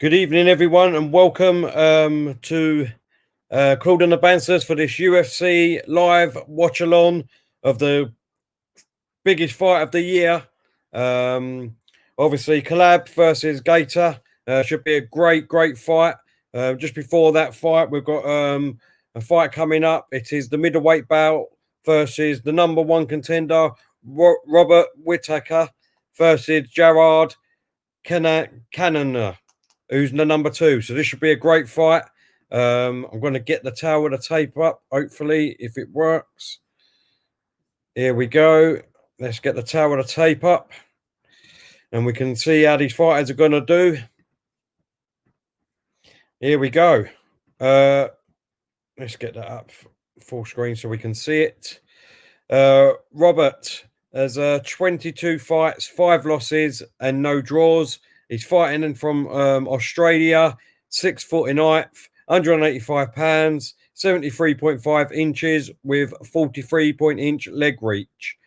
Good evening, everyone, and welcome to Claude and the Banstas for this UFC live watch-along of the biggest fight of the year. Obviously, Khabib versus Gaethje should be a great fight. Just before that fight, we've got a fight coming up. It is the middleweight bout versus the #1 contender, Robert Whittaker, versus Gerard Cannonier, who's the #2. So this should be a great fight. I'm going to get the tail of the tape up, hopefully, if it works. Here we go. Let's get the tail of the tape up, and we can see how these fighters are going to do. Here we go. Let's get that up full screen so we can see it. Robert has 22 fights, 5 losses, and no draws. He's fighting from Australia, 6 foot in height, 185 pounds, 73.5 inches with 43-inch leg reach.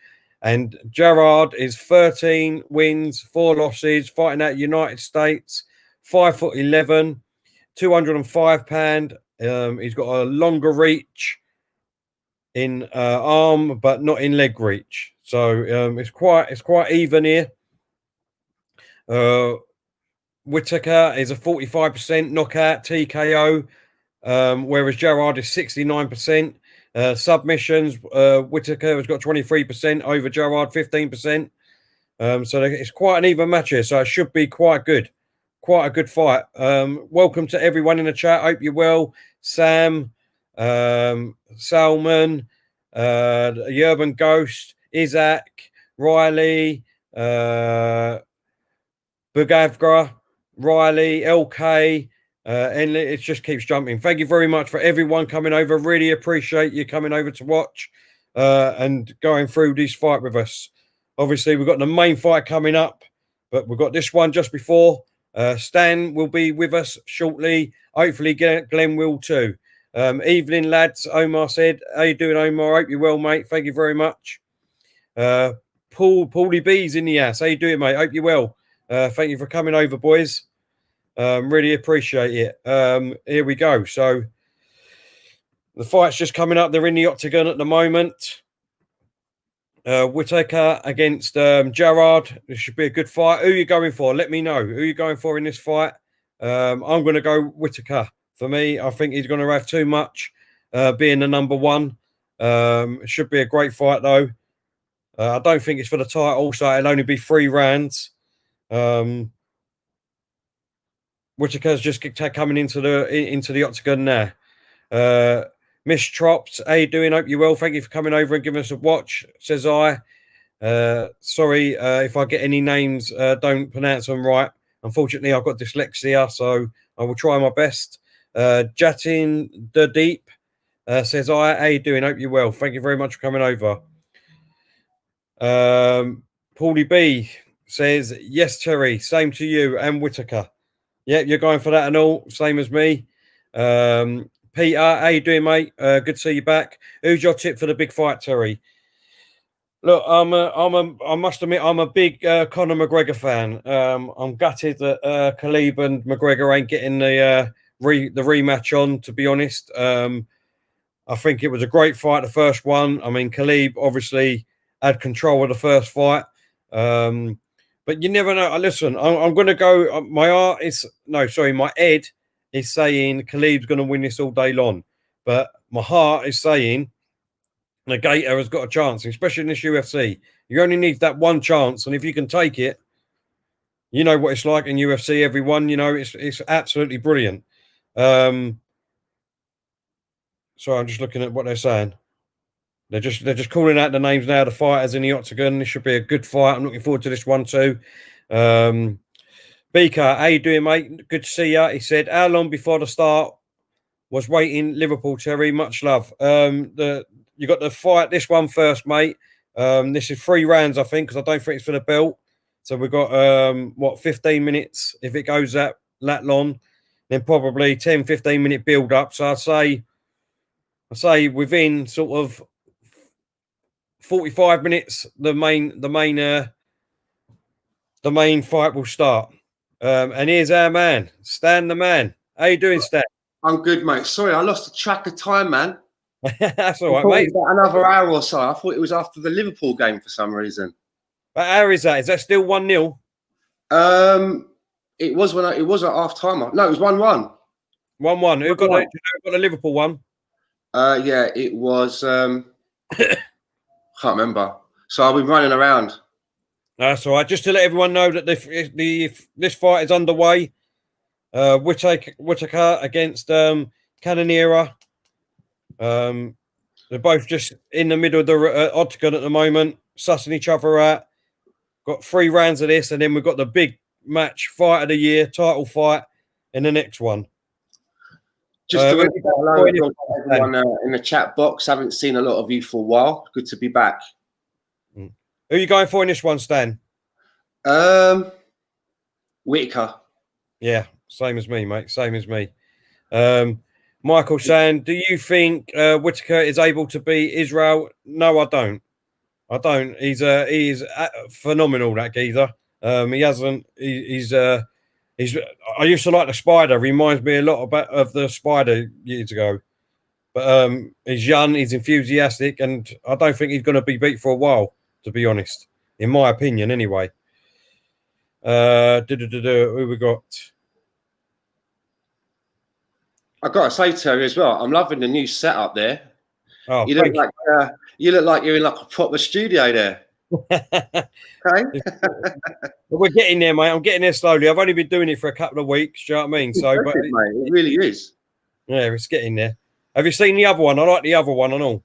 And Gerard is 13 wins, 4 losses, fighting out United States, 5'11", 205 pound. He's got a longer reach in arm, but not in leg reach. So it's quite even here. Whittaker is a 45% knockout TKO, whereas Gerard is 69%. Submissions, Whittaker has got 23% over Gerard, 15%. So it's quite an even match here. So it should be quite good. Quite a good fight. Welcome to everyone in the chat. Hope you're well. Sam, Salman, the Urban Ghost, Isaac, Riley, Bugavgra, Riley, LK, and it just keeps jumping. Thank you very much for everyone coming over. Really appreciate you coming over to watch and going through this fight with us. Obviously, we've got the main fight coming up, but we've got this one just before. Stan will be with us shortly. Hopefully, Glenn will too. Evening, lads. Omar said, how you doing, Omar? Hope you're well, mate. Thank you very much. Paulie B's in the house. How you doing, mate? Hope you're well. Thank you for coming over, boys. Really appreciate it. Here we go. So the fight's just coming up. They're in the octagon at the moment. Whittaker against Gerard. This should be a good fight. Who are you going for? Let me know. Who are you going for in this fight? I'm going to go Whittaker. For me, I think he's going to have too much being the #1. It should be a great fight, though. I don't think it's for the title, so it'll only be 3 rounds. Whittaker's just coming into the octagon now. Miss Trops, how you doing? Hope you're well. Thank you for coming over and giving us a watch, says I. Sorry if I get any names, don't pronounce them right. Unfortunately, I've got dyslexia, so I will try my best. Jatin the Deep says I. How you doing? Hope you're well. Thank you very much for coming over. Paulie B says, yes, Terry, same to you and Whittaker. Yeah, you're going for that and all, same as me. Peter, how you doing, mate? Good to see you back. Who's your tip for the big fight, Terry? Look, I must admit, I'm a big Conor McGregor fan. I'm gutted that Khabib and McGregor ain't getting the rematch on, to be honest. I think it was a great fight, the first one. I mean, Khabib obviously had control of the first fight. But you never know. Listen, I'm going to go. My head is saying Khabib's going to win this all day long. But my heart is saying the Gaethje has got a chance, especially in this UFC. You only need that one chance. And if you can take it, you know what it's like in UFC, everyone. You know, it's absolutely brilliant. So I'm just looking at what they're saying. They're just calling out the names now, the fighters in the octagon. This should be a good fight. I'm looking forward to this one too. Beaker, how you doing, mate? Good to see you. He said, how long before the start was waiting? Liverpool, Terry. Much love. You got the fight, this one first, mate. This is 3 rounds, I think, because I don't think it's for the belt. So we've got 15 minutes if it goes that long. Then probably 10-15 minute build up. So I say within sort of 45 minutes, the main fight will start. And here's our man, Stan the man. How you doing, Stan? I'm good, mate. Sorry, I lost the track of time, man. That's all I right, thought mate. it was about another hour or so. I thought it was after the Liverpool game for some reason. But how is that? Is that still 1-0? It was it was at half time. No, it was 1-1. 1-1. Who got the Liverpool one? Yeah, it was. Can't remember. So I've been running around. That's all right. Just to let everyone know that this fight is underway. Whittaker against Cannoniera. They're both just in the middle of the octagon at the moment, sussing each other out. Got 3 rounds of this, and then we've got the big match, fight of the year, title fight in the next one. Just to everyone in the chat box. Haven't seen a lot of you for a while. Good to be back. Who are you going for in this one, Stan? Whittaker. Yeah, same as me, mate. Same as me. Michael saying, do you think Whittaker is able to beat Israel? No, I don't. I don't. He's phenomenal, that geezer. He hasn't. He's. I used to like the Spider. Reminds me a lot of the Spider years ago. But he's young. He's enthusiastic, and I don't think he's going to be beat for a while. To be honest, in my opinion, anyway. Who we got? I got to say, Terry, as well. I'm loving the new setup there. Oh, you look like you're in like a proper studio there. Okay. We're getting there, mate. I'm getting there slowly. I've only been doing it for a couple of weeks. Do you know what I mean? So, but mate, it really is. Yeah, it's getting there. Have you seen the other one? I like the other one and all.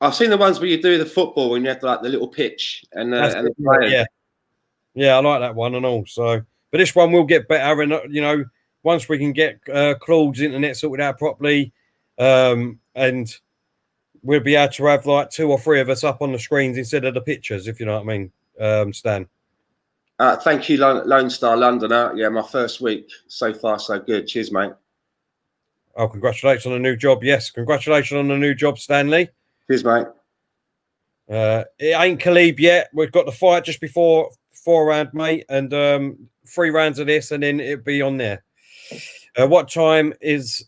I've seen the ones where you do the football and you have like the little pitch and the players. Yeah, I like that one and all. So, but this one will get better, and you know, once we can get Claude's internet sorted out properly, and we'll be able to have like 2 or 3 of us up on the screens instead of the pictures, if you know what I mean, Stan. Thank you, Lone Star Londoner. Yeah, my first week so far, so good. Cheers, mate. Oh, congratulations on the new job. Yes, congratulations on the new job, Stanley. Cheers, mate. It ain't Khabib yet. We've got the fight just before 4 round, mate, and 3 rounds of this, and then it'll be on there. What time is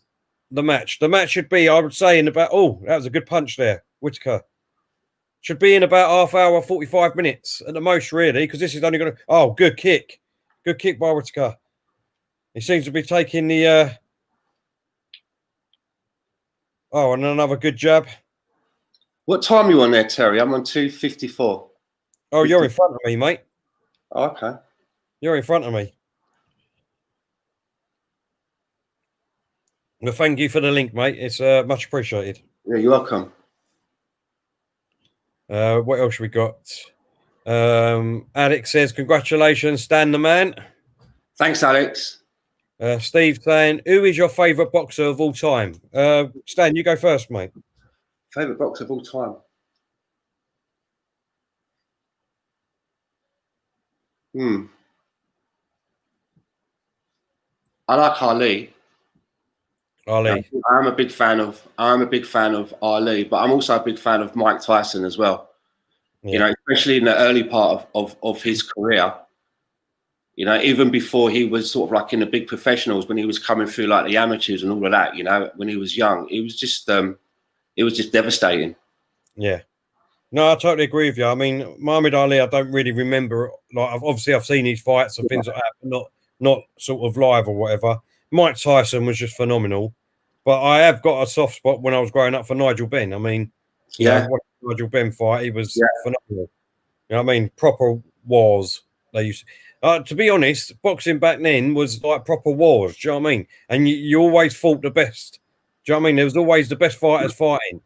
the match? The match should be, I would say, in about. Oh, that was a good punch there, Whittaker. Should be in about half hour, 45 minutes at the most, really, because this is only going to. Oh, good kick by Whittaker. He seems to be taking the. Oh, and another good jab. What time are you on there, Terry? I'm on 2:54. Oh, you're in front of me, mate. Oh, okay. You're in front of me. Well, thank you for the link, mate. It's much appreciated. Yeah, you're welcome. What else we got? Alex says, congratulations, Stan the man. Thanks, Alex. Steve saying, who is your favourite boxer of all time? Stan, you go first, mate. Favourite boxer of all time? I like Ali. I'm a big fan of Ali, but I'm also a big fan of Mike Tyson as well. Yeah. You know, especially in the early part of his career. You know, even before he was sort of like in the big professionals, when he was coming through like the amateurs and all of that, you know, when he was young, it was just devastating. Yeah. No, I totally agree with you. I mean, Muhammad Ali, I don't really remember. Like, obviously, I've seen his fights and things like that, but not sort of live or whatever. Mike Tyson was just phenomenal. But I have got a soft spot when I was growing up for Nigel Benn. I mean, you know, watching Nigel Benn fight, he was phenomenal. You know what I mean? Proper wars. They used to be honest, boxing back then was like proper wars. Do you know what I mean? And you always fought the best. Do you know what I mean? There was always the best fighters fighting.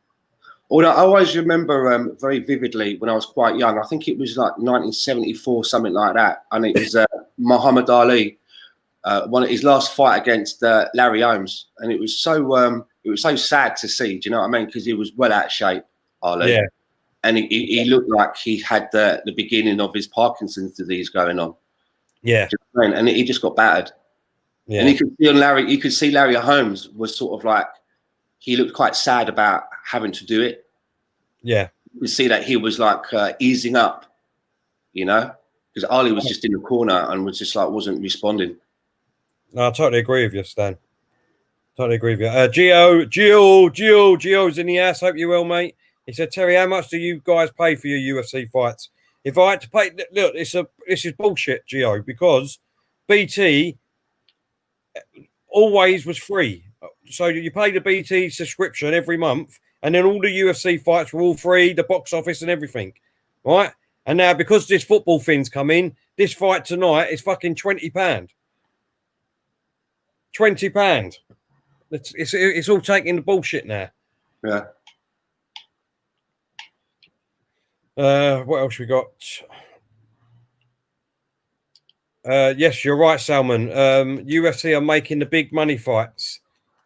Well, I always remember very vividly when I was quite young. I think it was like 1974, something like that. And it was Muhammad Ali, one of his last fight against Larry Holmes. And it was so sad to see. Do you know what I mean? Because he was well out of shape, Ali. Yeah. And he looked like he had the beginning of his Parkinson's disease going on. Yeah. You know, and he just got battered. Yeah. And you could see Larry Holmes was sort of like, he looked quite sad about having to do it. Yeah. You see that he was like easing up, you know, because Ali was just in the corner and was just like wasn't responding. No, I totally agree with you, Stan. Totally agree with you. Gio's in the house. Hope you're well, mate. He said, Terry, how much do you guys pay for your UFC fights? If I had to pay, look, this is bullshit, Gio, because BT always was free. So you pay the BT subscription every month, and then all the UFC fights were all free, the box office and everything, right? And now because this football thing's come in, this fight tonight is fucking £20. £20. It's all taking the bullshit now. Yeah. What else we got? Yes, you're right, Salman. UFC are making the big money fights.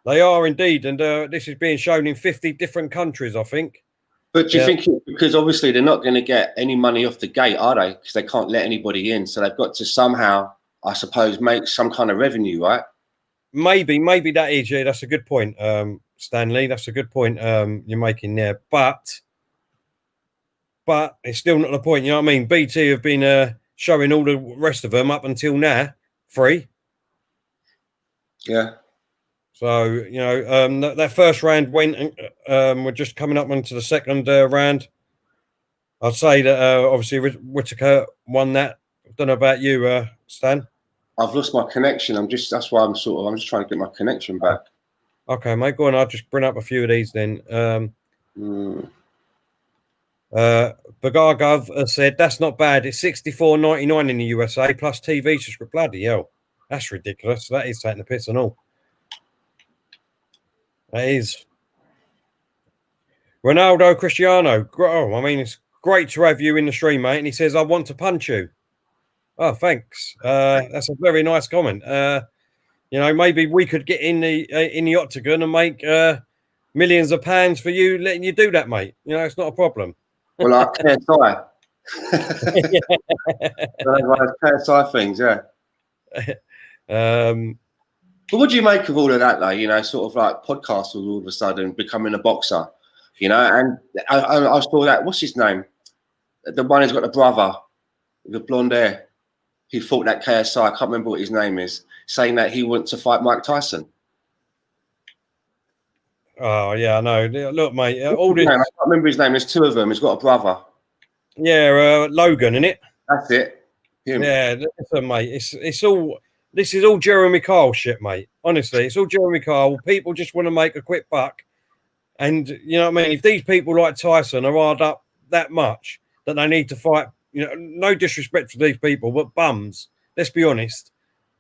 They are indeed, and this is being shown in 50 different countries, I think. But do you think because obviously they're not going to get any money off the gate, are they? Because they can't let anybody in, so they've got to somehow, I suppose, make some kind of revenue, right? Maybe that is. Yeah, that's a good point, Stanley. That's a good point you're making there. But it's still not the point. You know what I mean? BT have been showing all the rest of them up until now free. Yeah. So, you know, that first round went, we're just coming up into the second round. I'd say that obviously Whittaker won that. I don't know about you, Stan. I've lost my connection. That's why I'm just trying to get my connection back. Okay, mate, go on. I'll just bring up a few of these then. Bagargov said, that's not bad. It's $64.99 in the USA plus TV subscription. Bloody hell. That's ridiculous. That is taking the piss and all. That is. Ronaldo Cristiano. Oh, I mean, it's great to have you in the stream, mate. And he says, I want to punch you. Oh, thanks. That's a very nice comment. You know, maybe we could get in the octagon and make millions of pounds for you, letting you do that, mate. You know, it's not a problem. Well, I can't tie. KSI things, yeah. But what do you make of all of that, though? You know, sort of like podcasters all of a sudden becoming a boxer, you know? And I saw that, what's his name? The one who's got the brother, the blonde hair. He fought that KSI, I can't remember what his name is, saying that he wants to fight Mike Tyson. Oh, yeah, I know. Look, mate. I can't remember his name. There's two of them. He's got a brother. Yeah, Logan, isn't it? That's it. Him. Yeah, listen, mate. It's all... This is all Jeremy Kyle shit, mate. Honestly, it's all Jeremy Kyle. People just want to make a quick buck. And, you know what I mean? If these people like Tyson are hard up that much that they need to fight, you know, no disrespect to these people, but bums, let's be honest,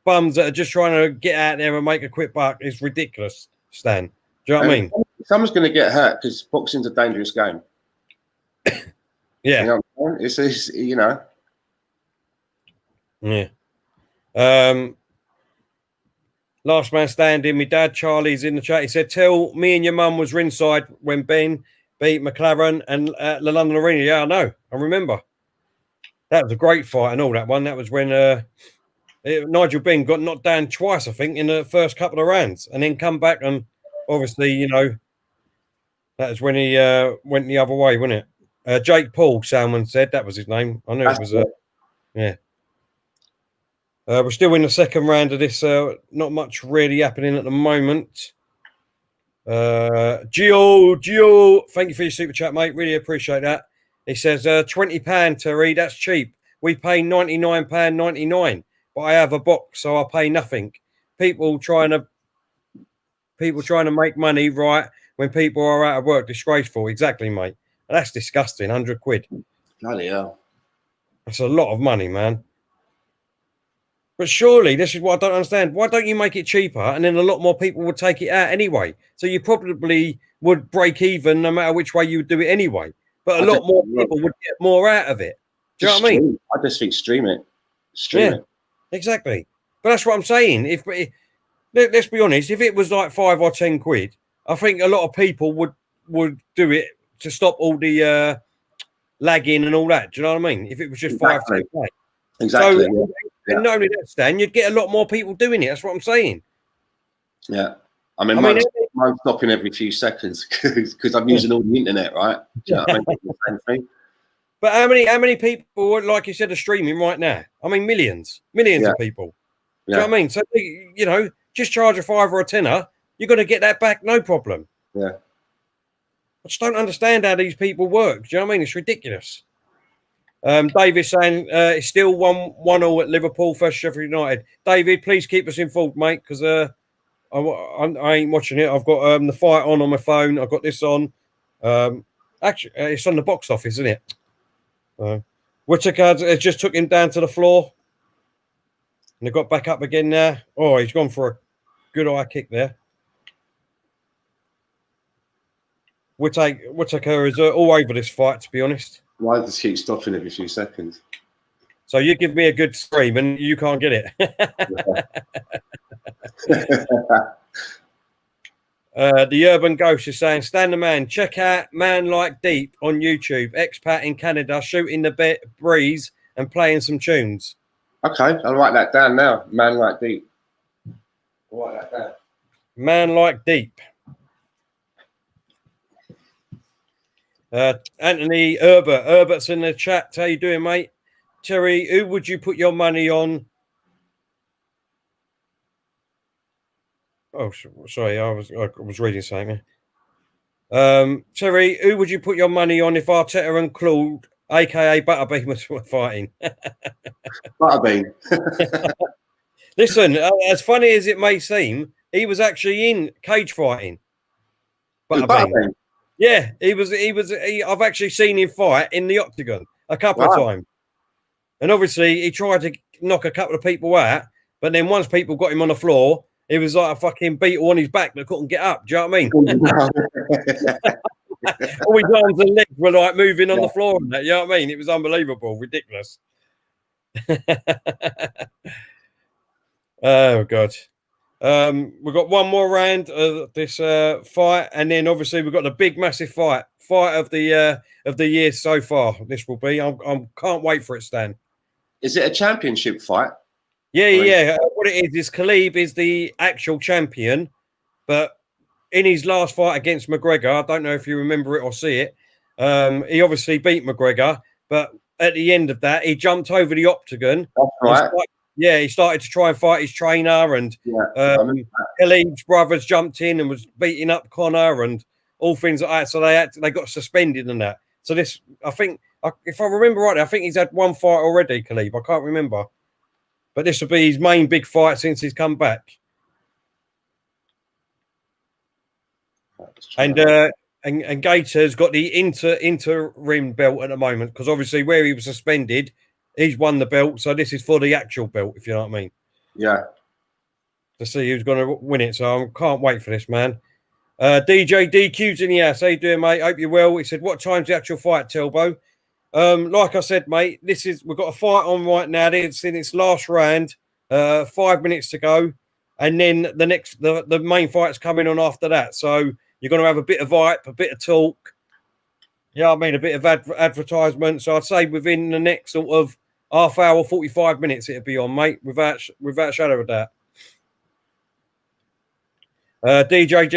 bums that are just trying to get out there and make a quick buck is ridiculous, Stan. Do you know what I mean? Someone's going to get hurt because boxing's a dangerous game. Yeah. You know what I mean? It's you know. Yeah. Last man standing, my dad Charlie's in the chat. He said, tell me and your mum was ringside when Ben beat McLaren and the London Arena. Yeah, I know. I remember. That was a great fight and all that one. That was when Nigel Benn got knocked down twice, I think, in the first couple of rounds and then come back. And obviously, you know, that was when he went the other way, wasn't it? Jake Paul, Salmon said. That was his name. I knew it was. Yeah. We're still in the second round of this. Not much really happening at the moment. Gio, thank you for your super chat, mate. Really appreciate that. He says, £20, Terry, that's cheap. We pay £99.99, but I have a box, so I pay nothing. People trying to make money, right, when people are out of work. Disgraceful. Exactly, mate. And that's disgusting. £100. Bloody hell. That's a lot of money, man. But surely, this is what I don't understand. Why don't you make it cheaper and then a lot more people would take it out anyway? So you probably would break even no matter which way you would do it anyway. But a lot more people would get more out of it. Do you know what I mean? I just think stream it. Stream it. Exactly. But that's what I'm saying. If let's be honest, if it was like £5 or £10, I think a lot of people would do it to stop all the lagging and all that. Do you know what I mean? If it was just exactly. £5, £10. Exactly. So, and not only that, Stan, you'd get a lot more people doing it. That's what I'm saying. Yeah. I mean mine's stopping every few seconds because I'm using all the internet, right? Do you know what I mean? The same thing. But how many people, like you said, are streaming right now? I mean, millions of people. Do you know what I mean? So, you know, just charge a £5 or a £10. You're going to get that back, no problem. Yeah. I just don't understand how these people work. Do you know what I mean? It's ridiculous. David saying it's still 1-1 at Liverpool versus Sheffield United. David, please keep us informed, mate, because I ain't watching it. I've got the fight on my phone. I've got this on. Actually, it's on the box office, isn't it? Whittaker just took him down to the floor. And they got back up again now. Oh, he's gone for a good eye kick there. Whittaker is all over this fight, to be honest. Why does he keep stopping every few seconds? So you give me a good scream and you can't get it. The Urban Ghost is saying, Stand the Man, check out Man Like Deep on YouTube. Expat in Canada shooting the breeze and playing some tunes. Okay, I'll write that down now. Man Like Deep. I'll write that down. Man Like Deep. Anthony Herbert's in the chat. How you doing, mate? Terry, who would you put your money on? Oh, sorry, I was reading something. Terry, who would you put your money on if Arteta and Claude, aka Butterbean, were fighting? Butterbean. Listen, as funny as it may seem, he was actually in cage fighting. Butterbean. Yeah, he was. I've actually seen him fight in the octagon a couple of times, and obviously he tried to knock a couple of people out. But then once people got him on the floor, he was like a fucking beetle on his back that couldn't get up. Do you know what I mean? All his arms and legs were like moving on the floor. And that, you know what I mean? It was unbelievable, ridiculous. Oh God. We've got one more round of this fight, and then obviously we've got the big, massive fight of the year so far. This will be. I can't wait for it, Stan. Is it a championship fight? Yeah. What it is Khabib is the actual champion, but in his last fight against McGregor, I don't know if you remember it or see it. He obviously beat McGregor, but at the end of that, he jumped over the octagon. That's right. He started to try and fight his trainer, and Khabib's brothers jumped in and was beating up Conor and all things like that. So they got suspended and that. So this, I think, if I remember right, I think he's had one fight already, Khabib. I can't remember, but this will be his main big fight since he's come back. And Gaethje's got the interim belt at the moment because obviously where he was suspended, he's won the belt, so this is for the actual belt, if you know what I mean. Yeah. To see who's going to win it, so I can't wait for this, man. DJ DQ's in the house. How you doing, mate? Hope you're well. He said, what time's the actual fight, Telbo? Like I said, mate, we've got a fight on right now. It's in its last round, 5 minutes to go, and then the main fight's coming on after that. So you're going to have a bit of hype, a bit of talk. Yeah, I mean, a bit of advertisement. So I'd say within the next sort of half hour, 45 minutes, it'll be on, mate, without shadow of doubt. DJ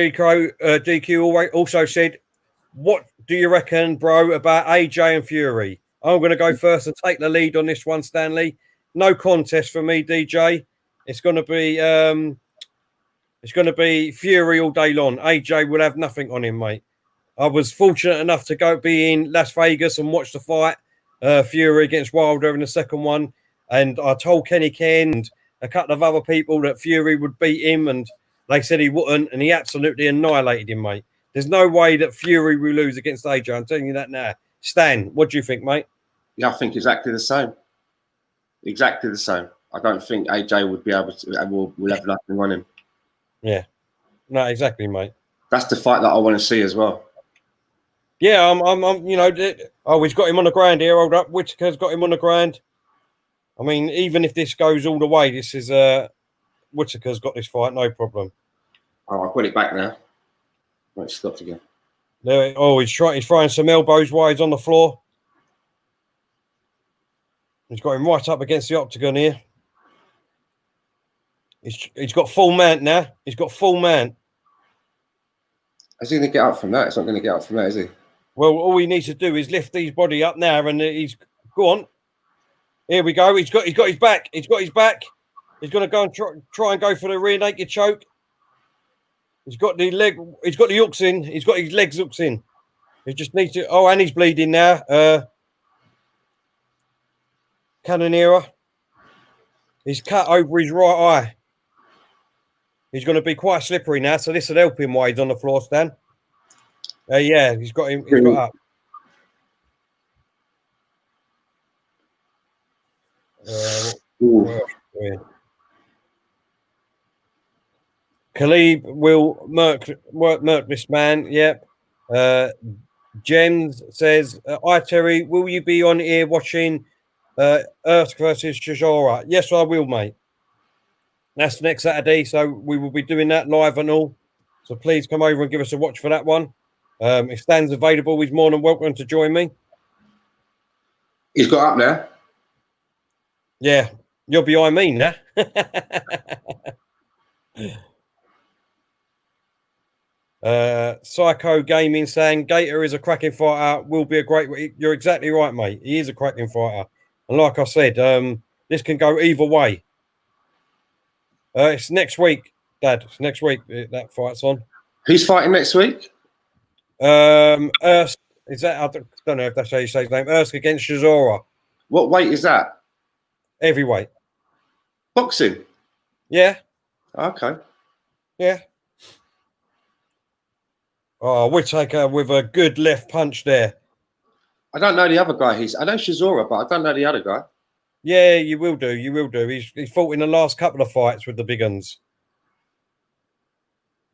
DQ also said, what do you reckon, bro, about AJ and Fury? I'm going to go first and take the lead on this one, Stanley. No contest for me, DJ. It's going to be Fury all day long. AJ will have nothing on him, mate. I was fortunate enough to be in Las Vegas and watch the fight, Fury against Wilder in the second one. And I told Kenny Ken and a couple of other people that Fury would beat him, and they said he wouldn't, and he absolutely annihilated him, mate. There's no way that Fury will lose against AJ. I'm telling you that now. Stan, what do you think, mate? Yeah, I think exactly the same. Exactly the same. I don't think AJ would be able to, will have nothing on him. Yeah. No, exactly, mate. That's the fight that I want to see as well. Yeah, I'm he's got him on the ground here. Hold up. Whittaker's got him on the ground. I mean, even if this goes all the way, this is Whittaker's got this fight, no problem. Oh, I've got it back now. Right, stopped again. There. Oh, he's throwing some elbows while he's on the floor. He's got him right up against the octagon here. He's got full mount now. He's got full mount. Is he going to get up from that? It's not going to get up from that, is he? Well, all he needs to do is lift his body up now, and he's go on. Here we go. He's got his back. He's got his back. He's going to go and try and go for the rear naked choke. He's got the leg. He's got the hooks in. He's got his legs hooks in. He just needs to. Oh, and he's bleeding now. Cannoniera. He's cut over his right eye. He's going to be quite slippery now, so this will help him while he's on the floor, Stan. Yeah, he's got him. He's got up. Khabib will murk this man. Yep. Jen says, "Hi Terry, will you be on here watching Ersk versus Chisora?" Yes, I will, mate. That's next Saturday, so we will be doing that live and all. So please come over and give us a watch for that one. If Stan's available, he's more than welcome to join me. He's got up there. Yeah, you're behind me now. Psycho Gaming saying Gaethje is a cracking fighter. Will be a great. You're exactly right, mate. He is a cracking fighter, and like I said, this can go either way. It's next week, Dad. It's next week that fight's on. Who's fighting next week? Ersk. Is that? I don't know if that's how you say his name. Ersk against Chisora. What weight is that? Heavyweight. Boxing. Yeah. Okay. Yeah. Oh, Whittaker with a good left punch there. I don't know the other guy. I know Chisora, but I don't know the other guy. Yeah, you will do. You will do. He's fought in the last couple of fights with the big uns.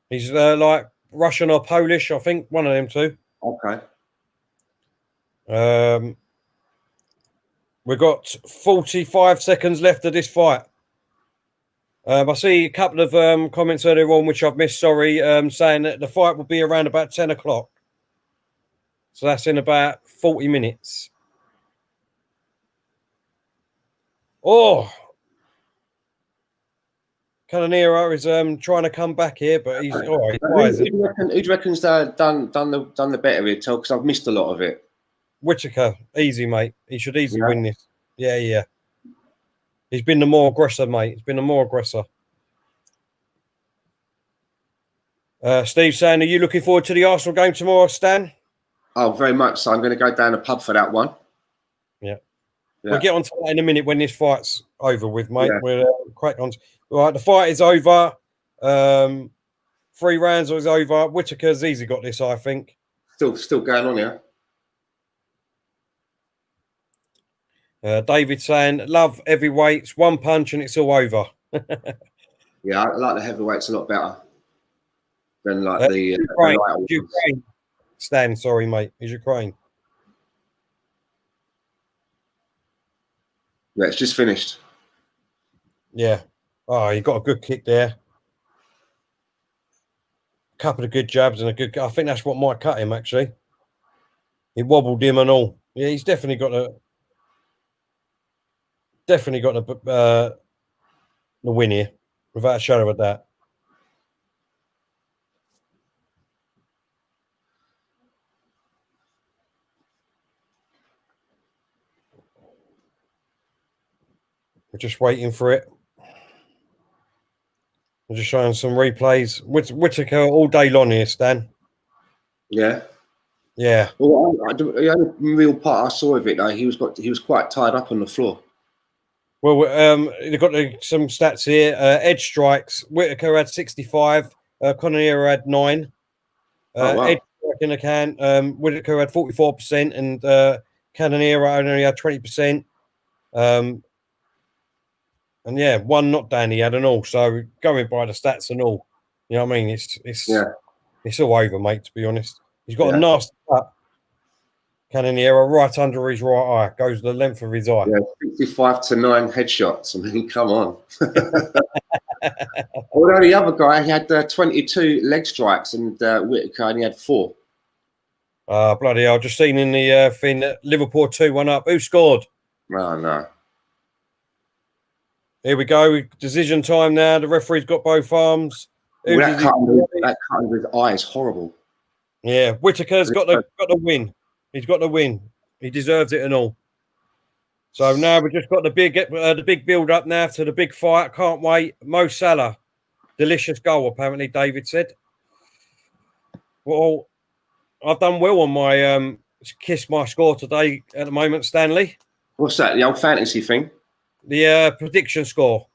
He's like Russian or Polish, I think. One of them two. Okay. We've got 45 seconds left of this fight. I see a couple of comments earlier on, which I've missed, sorry, saying that the fight will be around about 10 o'clock. So that's in about 40 minutes. Oh! Cannoniera is trying to come back here, but he's all right. Who do you reckon's done the better here, Tel? Because I've missed a lot of it. Whittaker, easy, mate. He should easily win this. Yeah. He's been the more aggressor, mate. He's been the more aggressor. Steve saying, are you looking forward to the Arsenal game tomorrow, Stan? Oh, very much so. I'm going to go down the pub for that one. Yeah. We'll get on to that in a minute when this fight's over with, mate. We'll crack on. All right, the fight is over. 3 rounds is over. Whittaker's easy got this, I think. Still going on here. David saying, love heavyweights, 1 punch and it's all over. Yeah, I like the heavyweights a lot better than like the Ukraine. Stan, sorry, mate. Is Ukraine. Yeah, it's just finished. Yeah. Oh, he got a good kick there. A couple of good jabs and a good. I think that's what might cut him, actually. He wobbled him and all. Yeah, he's definitely got the win here, without a shadow of a doubt. We're just waiting for it. We're just showing some replays. Whittaker all day long here, Stan. Yeah. Yeah. Well, the only real part I saw of it, though, he was quite tied up on the floor. Well, they've got some stats here. Edge strikes. Whittaker had 65. Cannoniera had 9. Wow. Edge strike in the can. Whittaker had 44%, and Cannoniera only had 20%. And yeah, 1 knockdown he had and all. So going by the stats and all, you know what I mean? It's all over, mate. To be honest, he's got a nasty cut. Cannoniera right under his right eye, goes the length of his eye. Yeah, 65-9 headshots. I mean, come on. Although the other guy, he had 22 leg strikes, and Whittaker only had 4. Bloody hell! Just seen in the thing that Liverpool 2-1 up. Who scored? Oh no. Here we go. Decision time now. The referee's got both arms. That cut under his eye is horrible. Yeah, Whittaker's got the win. He's got the win. He deserves it and all. So now we've just got the big build up now to the big fight. Can't wait. Mo Salah, delicious goal. Apparently, David said. Well, I've done well on my kiss my score today at the moment, Stanley. What's that? The old fantasy thing? The prediction score.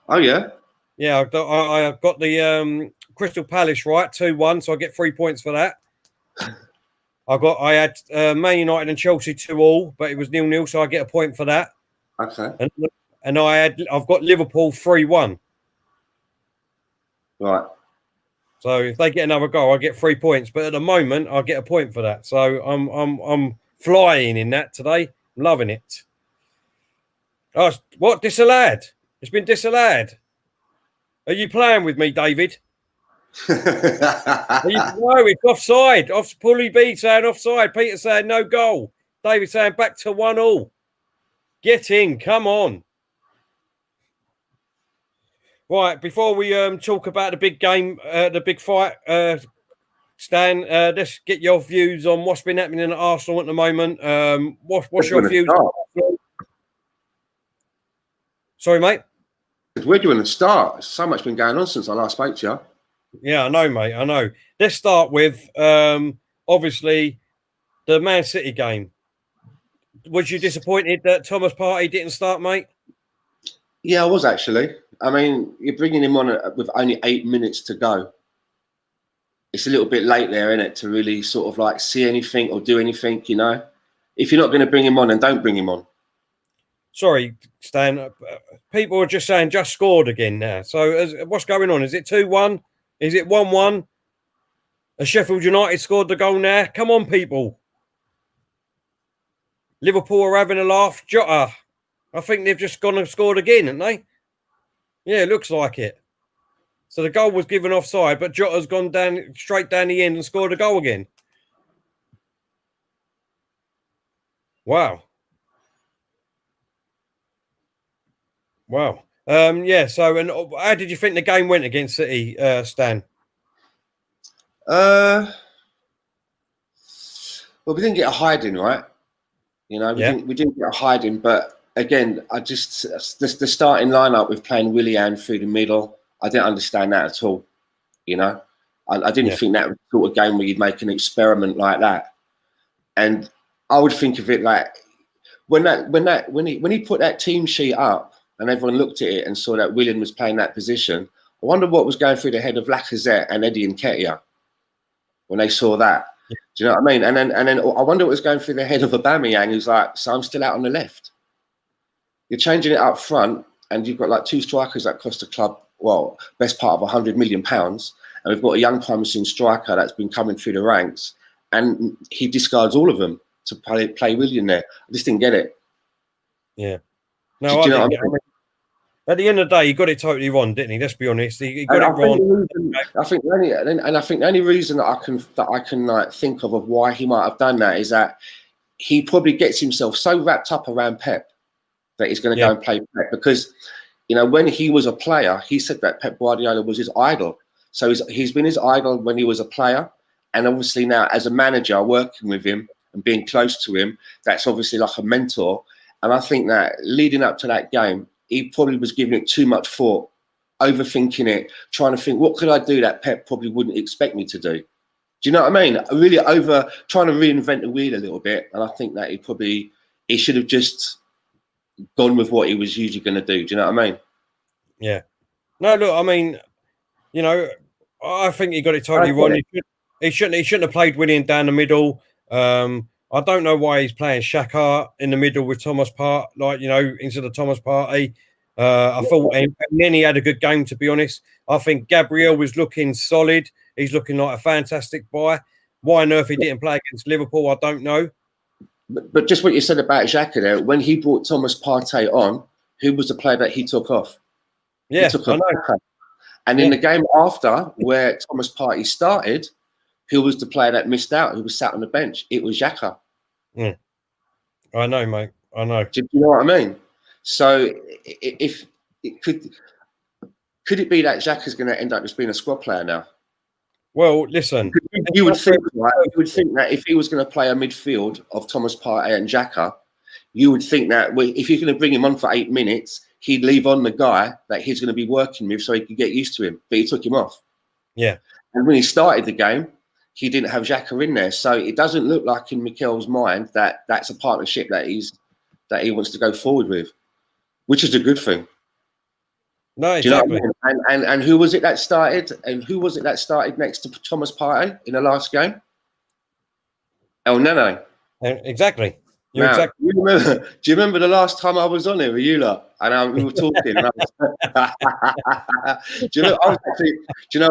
Oh yeah. Yeah, I got the Crystal Palace right 2-1, so I get 3 points for that. I had Man United and Chelsea 2-2, but it was 0-0, so I get a point for that. Okay. And I've got Liverpool 3-1. Right. So if they get another goal, I get 3 points. But at the moment, I get a point for that. So I'm flying in that today. I'm loving it. Oh, what? Disallowed? It's been disallowed. Are you playing with me, David? No, it's offside. Pulley B saying offside. Peter saying no goal. David saying back to 1-1. Get in. Come on. Right, before we talk about the big game, the big fight, Stan, let's get your views on what's been happening at Arsenal at the moment. What's your views? Sorry, mate. Where do you want to start? So much been going on since I last spoke to you. Yeah, I know, mate. I know. Let's start with obviously the Man City game. Was you disappointed that Thomas Partey didn't start, mate? Yeah, I was actually. I mean, you're bringing him on with only 8 minutes to go. It's a little bit late there, isn't it, to really sort of like see anything or do anything, you know? If you're not going to bring him on, then don't bring him on. Sorry, Stan. People are just saying just scored again now. So what's going on? Is it 2-1? Is it 1-1? Has Sheffield United scored the goal now? Come on, people. Liverpool are having a laugh. Jota, I think they've just gone and scored again, haven't they? Yeah, it looks like it. So the goal was given offside, but Jota's gone down straight down the end and scored a goal again. Wow. Wow. Yeah, so and how did you think the game went against City, Stan? Well, we didn't get a hiding, right? You know, we didn't get a hiding, but again, the starting lineup with playing Willian through the middle, I didn't understand that at all. You know, I didn't think that was the sort of game where you'd make an experiment like that. And I would think of it like when he put that team sheet up and everyone looked at it and saw that Willian was playing that position. I wonder what was going through the head of Lacazette and Eddie Nketiah when they saw that. Yeah. Do you know what I mean? And then I wonder what was going through the head of Aubameyang, who's like, so I'm still out on the left. You're changing it up front, and you've got like two strikers that cost the club, well, best part of £100 million. And we've got a young promising striker that's been coming through the ranks, and he discards all of them to play Willian there. I just didn't get it. Yeah. No, I didn't get it. At the end of the day, he got it totally wrong, didn't he? Let's be honest. He got it wrong. I think the only reason that I can like think of why he might have done that is that he probably gets himself so wrapped up around Pep that he's going to go and play Pep, because you know when he was a player, he said that Pep Guardiola was his idol. So he's been his idol when he was a player, and obviously now as a manager working with him and being close to him, that's obviously like a mentor. And I think that leading up to that game, he probably was giving it too much thought, overthinking it, trying to think, what could I do that Pep probably wouldn't expect me to do? Do you know what I mean? Really trying to reinvent the wheel a little bit. And I think that he should have just gone with what he was usually going to do. Do you know what I mean? Yeah. No, look, I mean, you know, I think he got it totally wrong. He shouldn't have played Willian down the middle. I don't know why he's playing Xhaka in the middle with Thomas Partey, like, you know, instead of Thomas Partey. I thought Nenny had a good game, to be honest. I think Gabriel was looking solid. He's looking like a fantastic buy. Why on earth he didn't play against Liverpool, I don't know. But just what you said about Xhaka there, when he brought Thomas Partey on, who was the player that he took off? Yeah, I know. And in the game after, where Thomas Partey started, who was the player that missed out, who was sat on the bench? It was Xhaka. Mm. I know, mate. I know. Do you know what I mean? So if it could it be that Xhaka's going to end up just being a squad player now? Well, listen. You would think, right? You would think that if he was going to play a midfield of Thomas Partey and Xhaka, you would think that if you're going to bring him on for 8 minutes, he'd leave on the guy that he's going to be working with so he could get used to him. But he took him off. Yeah. And when he started the game, he didn't have Xhaka in there. So it doesn't look like in Mikel's mind that that's a partnership that he wants to go forward with, which is a good thing. No, exactly. Do you know what I mean? And who was it that started? And who was it that started next to Thomas Partey in the last game? El Nene. Exactly. Now, Exactly. do you remember the last time I was on here with you lot? And we were talking. And do you know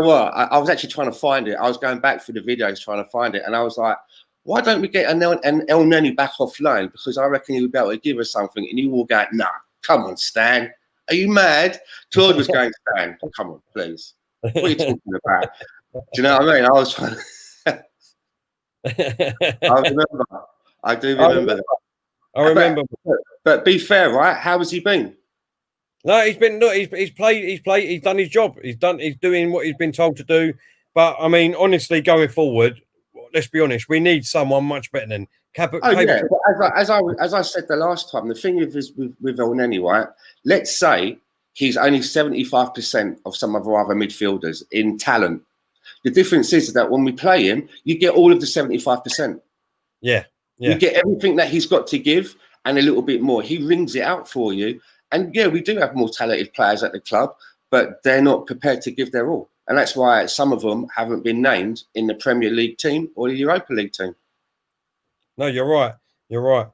what? I was actually trying to find it. I was going back through the videos trying to find it. And I was like, why don't we get an El Nene back offline? Because I reckon he would be able to give us something. And you walk out, nah, come on, Stan. Are you mad? Claude was going, Stan, come on, please. What are you talking about? Do you know what I mean? I was trying to... I do remember that. I remember. But be fair, right? How has he been? No, he's been. Look, he's played. He's done his job. He's doing what he's been told to do. But I mean, honestly, going forward, let's be honest. We need someone much better than yeah. As I said the last time, the thing with El Nene, right? Let's say he's only 75% of some of our other midfielders in talent. The difference is that when we play him, you get all of the 75%. Yeah. You get everything that he's got to give and a little bit more. He rings it out for you. And yeah, we do have more talented players at the club, but they're not prepared to give their all. And that's why some of them haven't been named in the Premier League team or the Europa League team. No, you're right. You're right.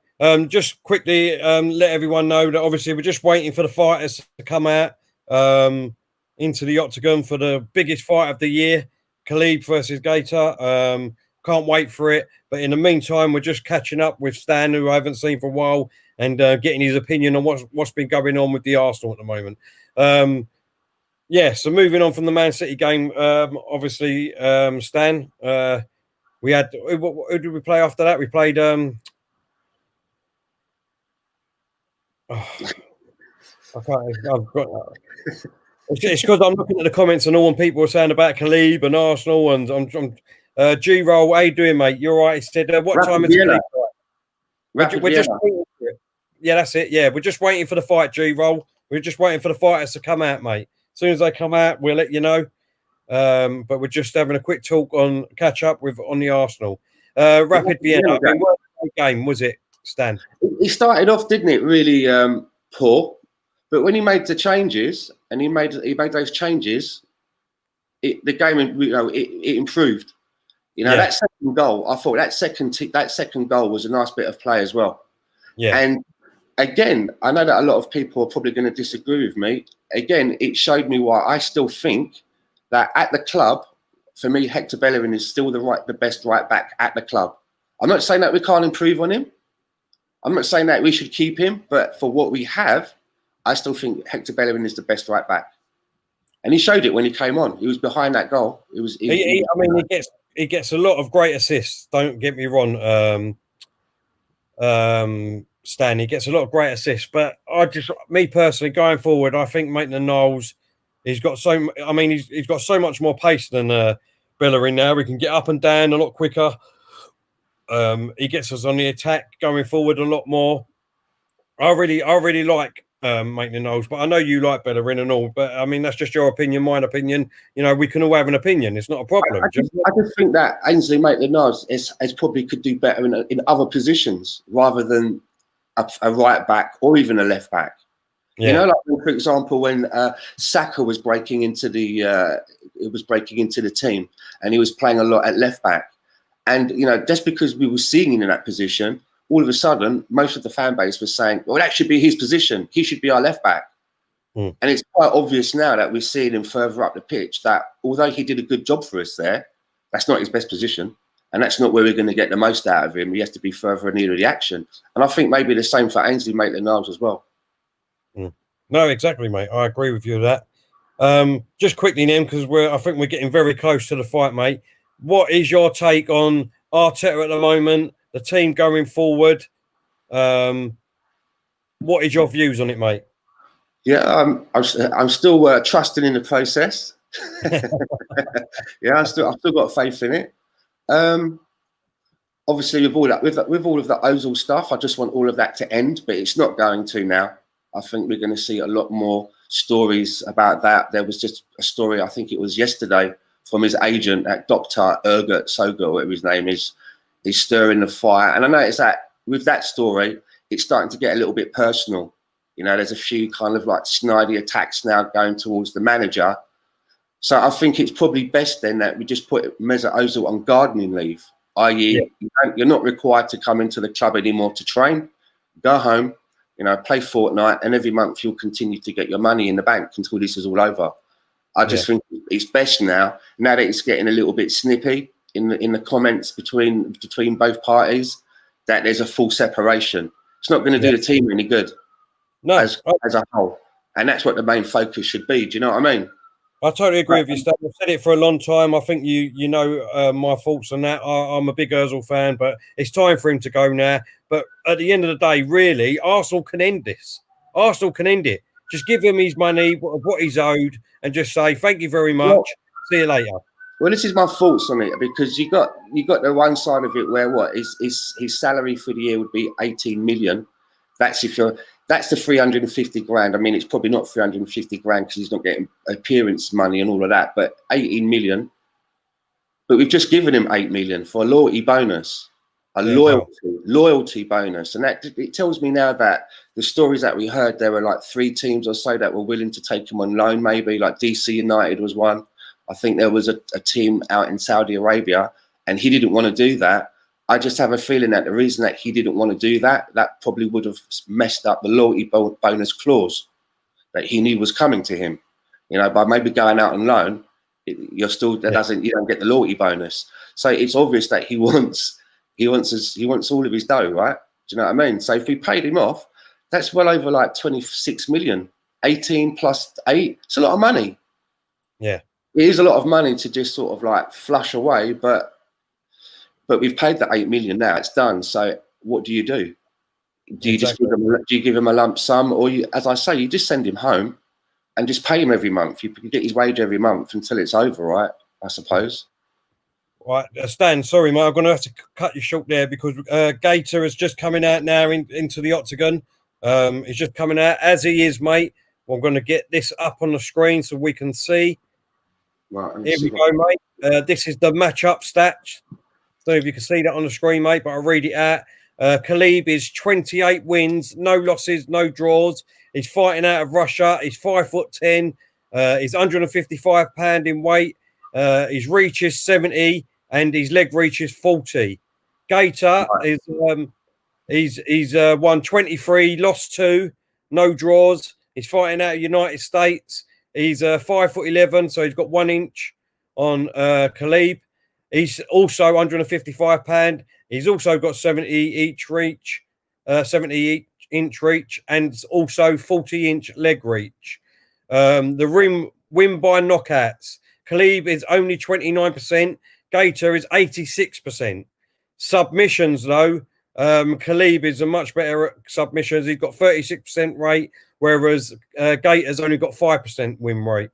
Just quickly let everyone know that obviously we're just waiting for the fighters to come out into the octagon for the biggest fight of the year, Khabib versus Gaethje. Can't wait for it. But in the meantime, we're just catching up with Stan, who I haven't seen for a while, and getting his opinion on what's been going on with the Arsenal at the moment. So moving on from the Man City game, obviously, Stan, we had... Who did we play after that? We played... I can't... I've got... It's because I'm looking at the comments and all, and people are saying about Khabib and Arsenal, and I'm G-Roll, how you doing, mate? You're right. He said, what Rapid time is it? We're just waiting for it. Yeah, that's it. Yeah, we're just waiting for the fight, G-Roll. We're just waiting for the fighters to come out, mate. As soon as they come out, we'll let you know. But we're just having a quick talk on catch up on the Arsenal. Rapid Vienna. I mean, what game was it, Stan? He started off, didn't it? Really poor. But when he made the changes, and he made those changes, the game, it improved. That second goal, I thought that second goal was a nice bit of play as well. Yeah. And again, I know that a lot of people are probably going to disagree with me. Again, it showed me why I still think that at the club, for me, Hector Bellerin is still the best right back at the club. I'm not saying that we can't improve on him. I'm not saying that we should keep him, but for what we have, I still think Hector Bellerin is the best right back. And he showed it when he came on. He was behind that goal. He gets a lot of great assists. Don't get me wrong, Stan. He gets a lot of great assists. But me personally, going forward, I think Maitland-Niles, he's got so much more pace than Bellerin now. We can get up and down a lot quicker. He gets us on the attack going forward a lot more. I really like Maitland-Niles, but I know you like Bellerin and all. But I mean, that's just your opinion, my opinion. We can all have an opinion. It's not a problem. I just think that Ainsley Maitland-Niles is probably could do better in other positions rather than a right back or even a left back. Yeah. For example, when Saka was breaking into the team, and he was playing a lot at left back, and just because we were seeing him in that position, all of a sudden, most of the fan base was saying, well, that should be his position. He should be our left back. And it's quite obvious now that we're seeing him further up the pitch that although he did a good job for us there, that's not his best position. And that's not where we're going to get the most out of him. He has to be further near the action. And I think maybe the same for Ainsley Maitland-Niles as well. No, exactly, mate. I agree with you with that. Just quickly, Nim, because I think we're getting very close to the fight, mate. What is your take on Arteta at the moment, the team going forward? What is your views on it, mate? Yeah, I'm still trusting in the process. Yeah, I've still got faith in it. Obviously, with all of the ozil stuff, I just want all of that to end, but it's not going to now. I think we're going to see a lot more stories about that. There was just a story, I think it was yesterday, from his agent at Dr. Ergut Soga, whatever his name is. He's stirring the fire. And I noticed that with that story, it's starting to get a little bit personal. You know, there's a few kind of like snidey attacks now going towards the manager. So I think it's probably best then that we just put Mesut Ozil on gardening leave, i.e. you're not required to come into the club anymore to train. Go home, you know, play Fortnite, and every month you'll continue to get your money in the bank until this is all over. I just think it's best now that it's getting a little bit snippy in the comments between both parties, that there's a full separation. It's not going to do the team any good, as a whole, and that's what the main focus should be. Do you know what I mean? I totally agree with you, Stan. I've said it for a long time. I think you know my thoughts on that. I'm a big Ozil fan, but it's time for him to go now. But at the end of the day, really, Arsenal can end this. Arsenal can end it. Just give him his money, what he's owed, and just say thank you very much. Well, see you later. Well, this is my thoughts on it, because you got the one side of it where his salary for the year would be 18 million. That's the 350 grand. I mean, it's probably not 350 grand because he's not getting appearance money and all of that, but 18 million. But we've just given him 8 million for a loyalty bonus, loyalty bonus. And that it tells me now that the stories that we heard, there were like 3 teams or so that were willing to take him on loan, maybe like DC United was one. I think there was a team out in Saudi Arabia, and he didn't want to do that. I just have a feeling that the reason that he didn't want to do that, that probably would have messed up the loyalty bonus clause that he knew was coming to him. You know, by maybe going out on loan, you don't get the loyalty bonus. So it's obvious that he wants all of his dough, right? Do you know what I mean? So if we paid him off, that's well over like 26 million. 18 plus 8, it's a lot of money. Yeah. It is a lot of money to just sort of like flush away, but we've paid the 8 million now. It's done. So what do? Do you just give him a lump sum, or as I say, you just send him home and just pay him every month? You get his wage every month until it's over, right? I suppose. Right, Stan. Sorry, mate. I'm going to have to cut you short there because Gaethje is just coming out now into the octagon. He's just coming out as he is, mate. Well, I'm going to get this up on the screen so we can see. Right, here we go, mate. This is the matchup stats. So if you can see that on the screen, mate, but I'll read it out. Khabib is 28 wins, no losses, no draws. He's fighting out of Russia. He's 5'10". He's 155 pound in weight. His reach is 70 and his leg reach is 40. Gaethje is he's won 23, lost 2, no draws. He's fighting out of United States. He's 5'11", so he's got 1 inch on Khabib. He's also 155 pound. He's also got 70-inch reach, and also 40-inch leg reach. The win by knockouts. Khabib is only 29%. Gaethje is 86%. Submissions, though, Khabib is a much better at submissions. He's got 36% rate, whereas Gaethje's only got 5% win rate.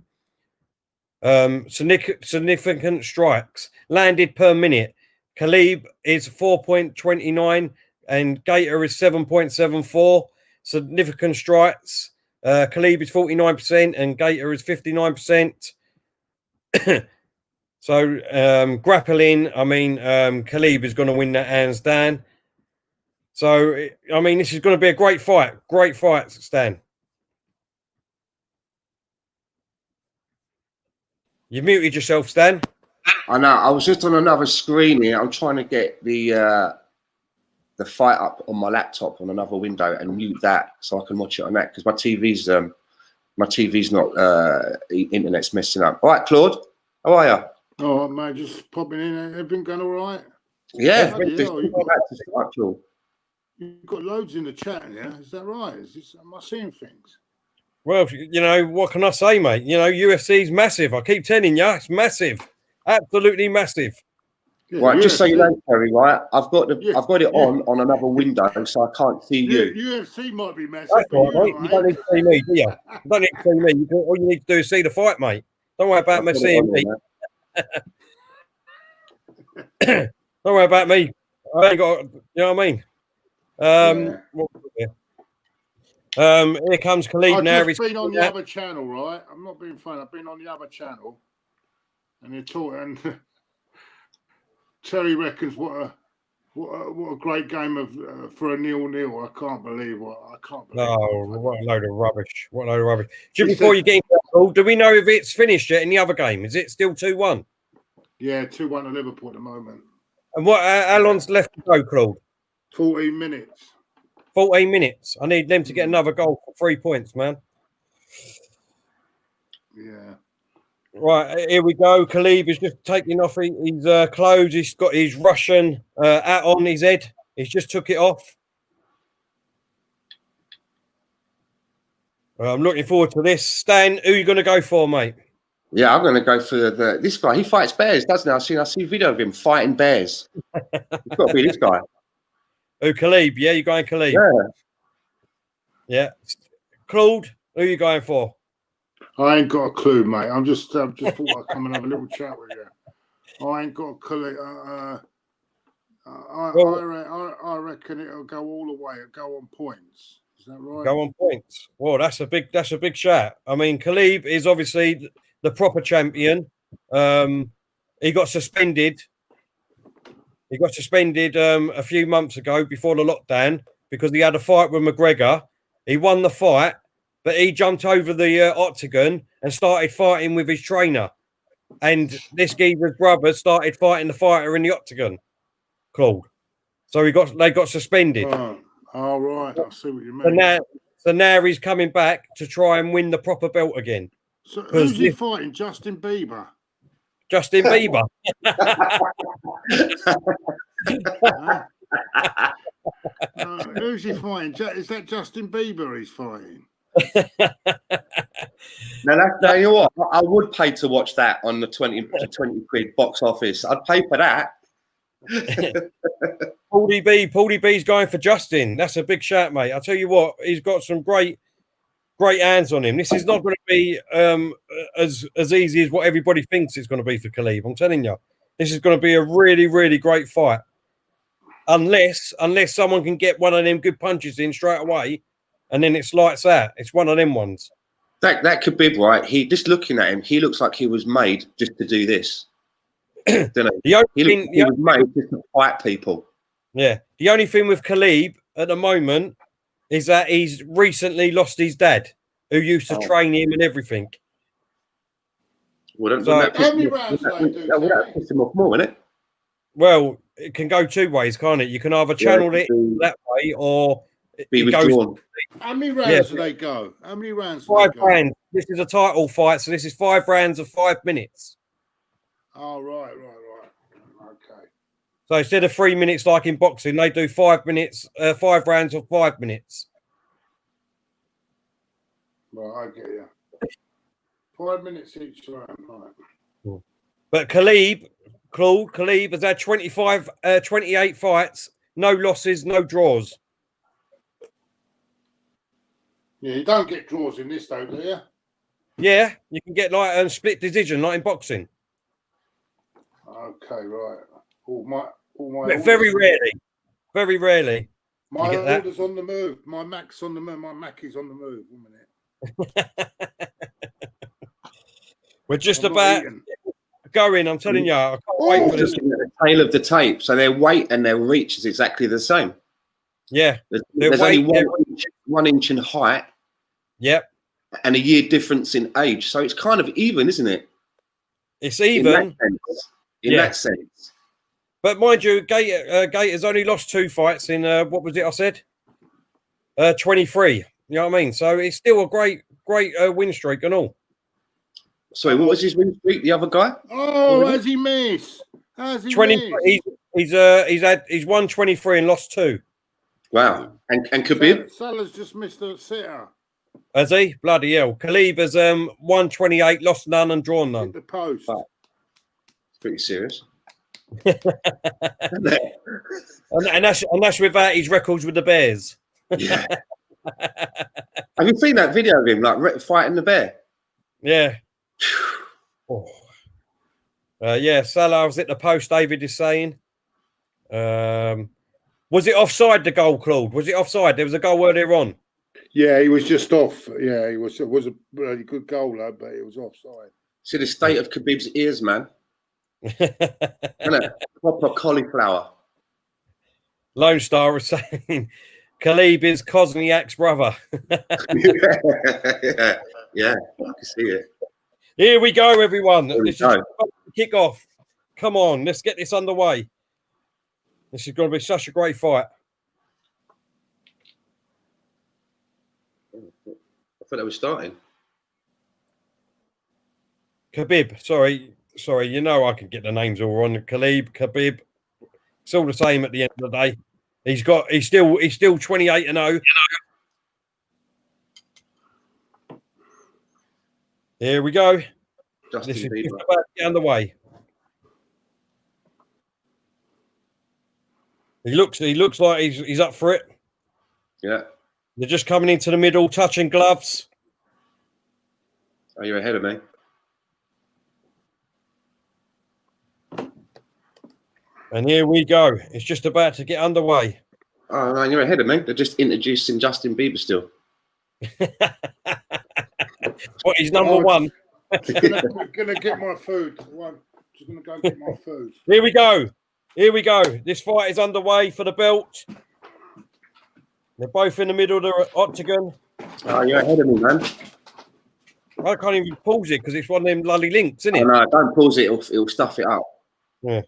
Significant strikes landed per minute. Khabib is 4.29 and Gaethje is 7.74. Significant strikes. Khabib is 49% and Gaethje is 59%. So grappling, I mean, Khabib is going to win that hands down. So, I mean, this is going to be a great fight. Great fight, Stan. You muted yourself, Stan. I know. I was just on another screen here. I'm trying to get the fight up on my laptop on another window and mute that so I can watch it on that, because my TV's not the internet's messing up. All right, Claude, how are you? Oh, mate, just popping in. Everything going all right? Yeah. You've got loads in the chat, yeah? Is that right? Am I seeing things? Well, you know, what can I say, mate? You know, UFC's massive. I keep telling you, it's massive. Absolutely massive. Yeah, right, UFC, just so you know, Terry, right? I've got it on another window, so I can't see you. UFC might be massive. That's right, mate. You don't need to see me, do you? You don't need to see me. All you need to do is see the fight, mate. Don't worry about me I'll put it seeing on me. there, Don't worry about me. I ain't got. You know what I mean? What was it? Here comes Khalid now. I've just been on the other channel, right? I'm not being funny. I've been on the other channel, and they're talking. And Terry reckons what a great game of for a 0-0. I can't believe what I can't believe. Oh, what a load of rubbish! What a load of rubbish! Just before you get into that, do we know if it's finished yet in the other game? Is it still 2-1? Yeah, 2-1 to Liverpool at the moment. And what? How long's left to go, Claude? 14 minutes. 14 minutes. I need them to get another goal for 3 points, man. Yeah. Right, here we go. Khabib is just taking off his clothes. He's got his Russian hat on his head. He's just took it off. I'm looking forward to this. Stan, who are you going to go for, mate? Yeah, I'm going to go for this guy. He fights bears, doesn't he? I see a video of him fighting bears. It's got to be this guy. Who, Khabib? Yeah, you're going Khabib. Yeah. Claude, who are you going for? I ain't got a clue, mate. I'm just thought I'd come and have a little chat with you. I ain't got a clue. I reckon it'll go all the way. It'll go on points. Is that right? Go on points. Well, that's a big shout. I mean, Khabib is obviously the proper champion. He got suspended. He got suspended a few months ago before the lockdown because he had a fight with McGregor. He won the fight, but he jumped over the octagon and started fighting with his trainer. And this geezer's brother started fighting the fighter in the octagon, Claude. So they got suspended. Oh, right. I see what you mean. So now he's coming back to try and win the proper belt again. So who's he fighting? Justin Bieber? Justin Bieber. Who's he fighting? Is that Justin Bieber he's fighting? Now, you know what? I would pay to watch that on the 20 quid box office. I'd pay for that. Paulie B's going for Justin. That's a big shout, mate. I'll tell you what, he's got some great hands on him. This is not going to be as easy as what everybody thinks it's going to be for Khabib. I'm telling you, this is going to be a really, really great fight. Unless someone can get one of them good punches in straight away, and then it's lights out. It's one of them ones. That could be right. He just looking at him, he looks like he was made just to do this. Don't know. He was made just to fight people. Yeah. The only thing with Khabib at the moment is that he's recently lost his dad, who used to train him and everything. Well, that piss him off more, isn't it? Well, it can go two ways, can't it? You can either channel it that way or be withdrawn. How many rounds do they go? How many rounds? 5 rounds. This is a title fight, so this is 5 rounds of 5 minutes. Oh, right. Okay. So instead of 3 minutes like in boxing, they do 5 minutes, 5 rounds of 5 minutes. Well, I get you. 5 minutes each round, right? But Khabib has had 28 fights, no losses, no draws. Yeah, you don't get draws in this, though, do you? Yeah, you can get like a split decision, like in boxing. Okay, right. Very rarely. My order's on the move. My Mac's on the move. My Mac is on the move. 1 minute. We're just about going. I'm telling you, I can't wait for this. The tail of the tape. So their weight and their reach is exactly the same. Yeah. There's only 1 inch in height. Yep. And a year difference in age. So it's kind of even, isn't it? It's even. In that sense. But mind you, Gaethje has only lost 2 fights in, what was it I said? 23. You know what I mean? So it's still a great win streak and all. Sorry, what was his win streak? The other guy? Oh, has he missed? Has he 20? Missed? He's won 23 and lost 2. Wow. And Khabib? Salah's just missed a sitter. Has he? Bloody hell. Khabib has won 28, lost none and drawn none. Hit the post. Wow. It's pretty serious. and that's without his records with the Bears. Yeah. Have you seen that video of him like fighting the bear? Yeah. Oh. Yeah, Salah was at the post, David is saying. Was it offside, the goal, Claude? Was it offside? There was a goal earlier on. Yeah, he was just off. Yeah, he was. It was a really good goal, but it was offside. See the state of Khabib's ears, man. Isn't it? Proper cauliflower. Lone Star was saying Khabib is Kozniak's brother. yeah, I can see it. Here we go, everyone. This is kick off. Come on, let's get this underway. This is going to be such a great fight. I thought they were starting. Khabib, sorry. You know I can get the names all wrong. Khabib. It's all the same at the end of the day. He's still 28-0. Here we go. Justin This is Bieber. just about to get underway. He looks like he's up for it. Yeah. They're just coming into the middle, touching gloves. Oh, you're ahead of me. And here we go. It's just about to get underway. Oh, no, you're ahead of me. They're just introducing Justin Bieber still. What, he's number one? Gonna get my food. Just gonna go get my food. Here we go. This fight is underway for the belt. They're both in the middle of the octagon. Oh, you're ahead of me, man. I can't even pause it because it's one of them bloody links, isn't it? Oh, no, don't pause it. It'll stuff it up. Yeah.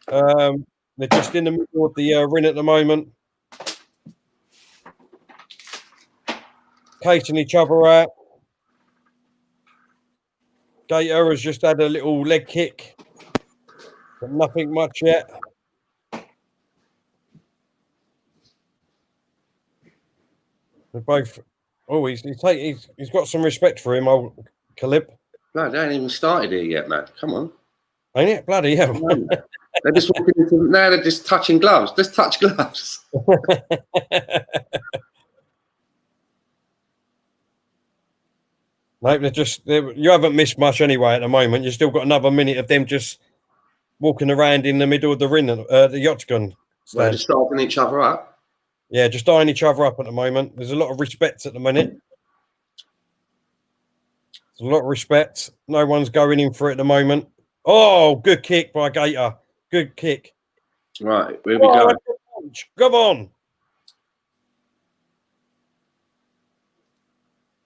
They're just in the middle of the ring at the moment. Casing each other out. Gaethje has just had a little leg kick, but nothing much yet. They're both. Oh, he's got some respect for him, old Khabib. No, they ain't even started here yet, man. Come on. Ain't it? Bloody hell. They're just walking into. Now they're just touching gloves. Just touch gloves. Mate, you haven't missed much anyway at the moment. You've still got another minute of them just walking around in the middle of the ring, the octagon. They're just starting each other up. Yeah, just eyeing each other up at the moment. There's a lot of respect at the minute. There's a lot of respect. No one's going in for it at the moment. Oh, good kick by Gaethje. Good kick. Right, here we go. Come on.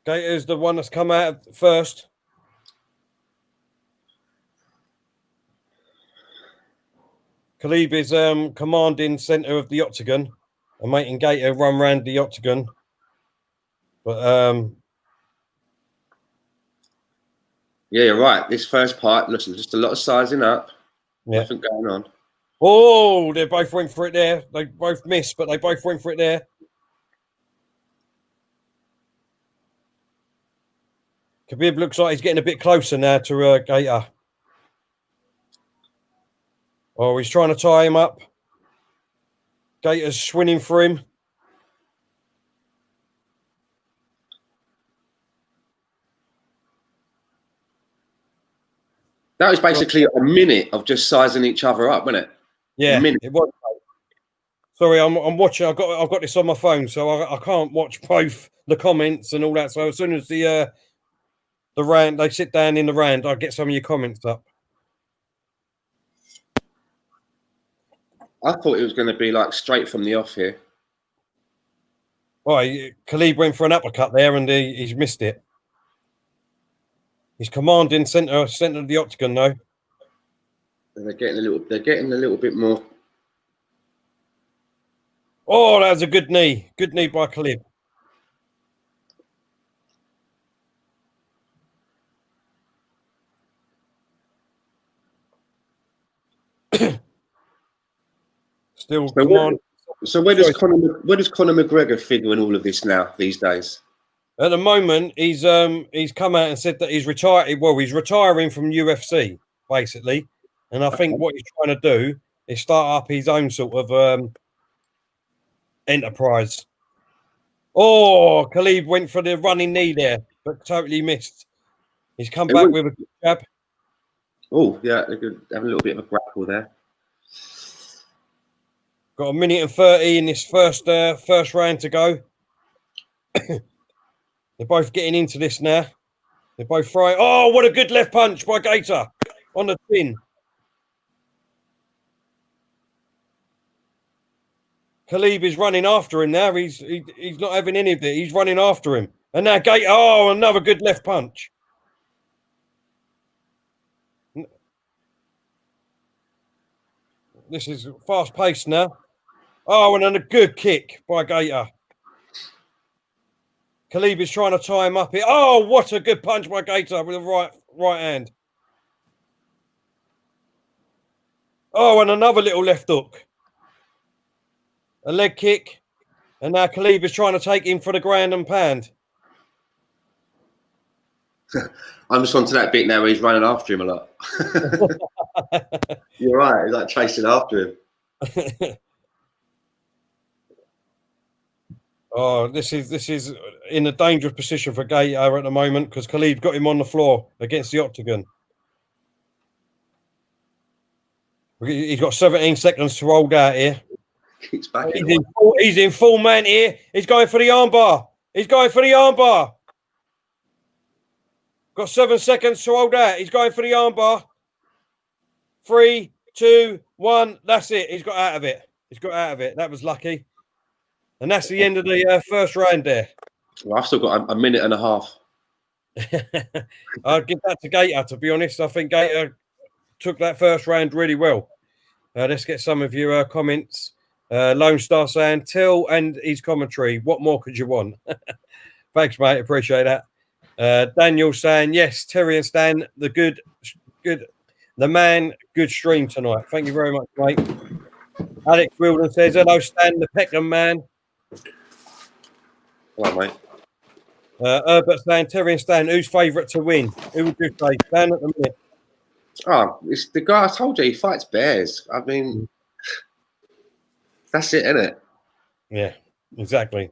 Gaethje's the one that's come out first. Khabib is commanding centre of the octagon and making Gaethje run round the octagon. But yeah, you're right. This first part, listen, just a lot of sizing up. Yeah. Nothing going on. Oh, they both went for it there. They both missed, but they both went for it there. Khabib looks like he's getting a bit closer now to Gaethje. Oh, he's trying to tie him up. Gaethje's swinging for him. That was basically a minute of just sizing each other up, wasn't it? Yeah, it was. Sorry, I'm watching. I've got this on my phone, so I can't watch both the comments and all that. So as soon as the round, they sit down in the round, I'll get some of your comments up. I thought it was going to be like straight from the off here. Well, Khabib went for an uppercut there, and he's missed it. He's commanding centre of the octagon though. And they're getting a little bit more. Oh, that was a good knee. Good knee by Khabib. Still command. So where does Conor McGregor figure in all of this now these days? At the moment, he's come out and said that he's retired. Well, he's retiring from UFC basically, and I think what he's trying to do is start up his own sort of enterprise. Oh, Khabib went for the running knee there, but totally missed. He's come back with a good jab. Oh, yeah, they're good. Having a little bit of a grapple there. Got a minute and 30 in this first round to go. They're both getting into this now. They're both throwing. Oh, what a good left punch by Gaethje on the chin. Khabib is running after him now. He's not having any of it. He's running after him. And now Gaethje, oh, another good left punch. This is fast paced now. Oh, and then a good kick by Gaethje. Khabib is trying to tie him up here. Oh, what a good punch by Gaethje with the right hand. Oh, and another little left hook. A leg kick. And now Khabib is trying to take him for the ground and pound. I'm just on to that bit now where he's running after him a lot. You're right. He's like chasing after him. Oh, this is in a dangerous position for Gaethje at the moment because Khabib got him on the floor against the octagon. He's got 17 seconds to hold out here. Keeps back. He's in full man here. He's going for the armbar. He's going for the armbar. Got 7 seconds to hold out. He's going for the armbar. 3, 2, 1. That's it. He's got out of it. He's got out of it. That was lucky. And that's the end of the first round there. Well, I've still got a minute and a half. I'd give that to Gaethje, to be honest. I think Gaethje took that first round really well. Let's get some of your comments. Lone Star saying, Till and his commentary. What more could you want? Thanks, mate. Appreciate that. Daniel saying, yes, Terry and Stan, the man, good stream tonight. Thank you very much, mate. Alex Wilden says, hello, Stan, the Peckham man. Hello, mate. Herbert saying, Terry and Stan, who's favourite to win? Who would you say? Stan at the minute. Oh, it's the guy I told you, he fights bears. I mean, that's it, isn't it? Yeah, exactly.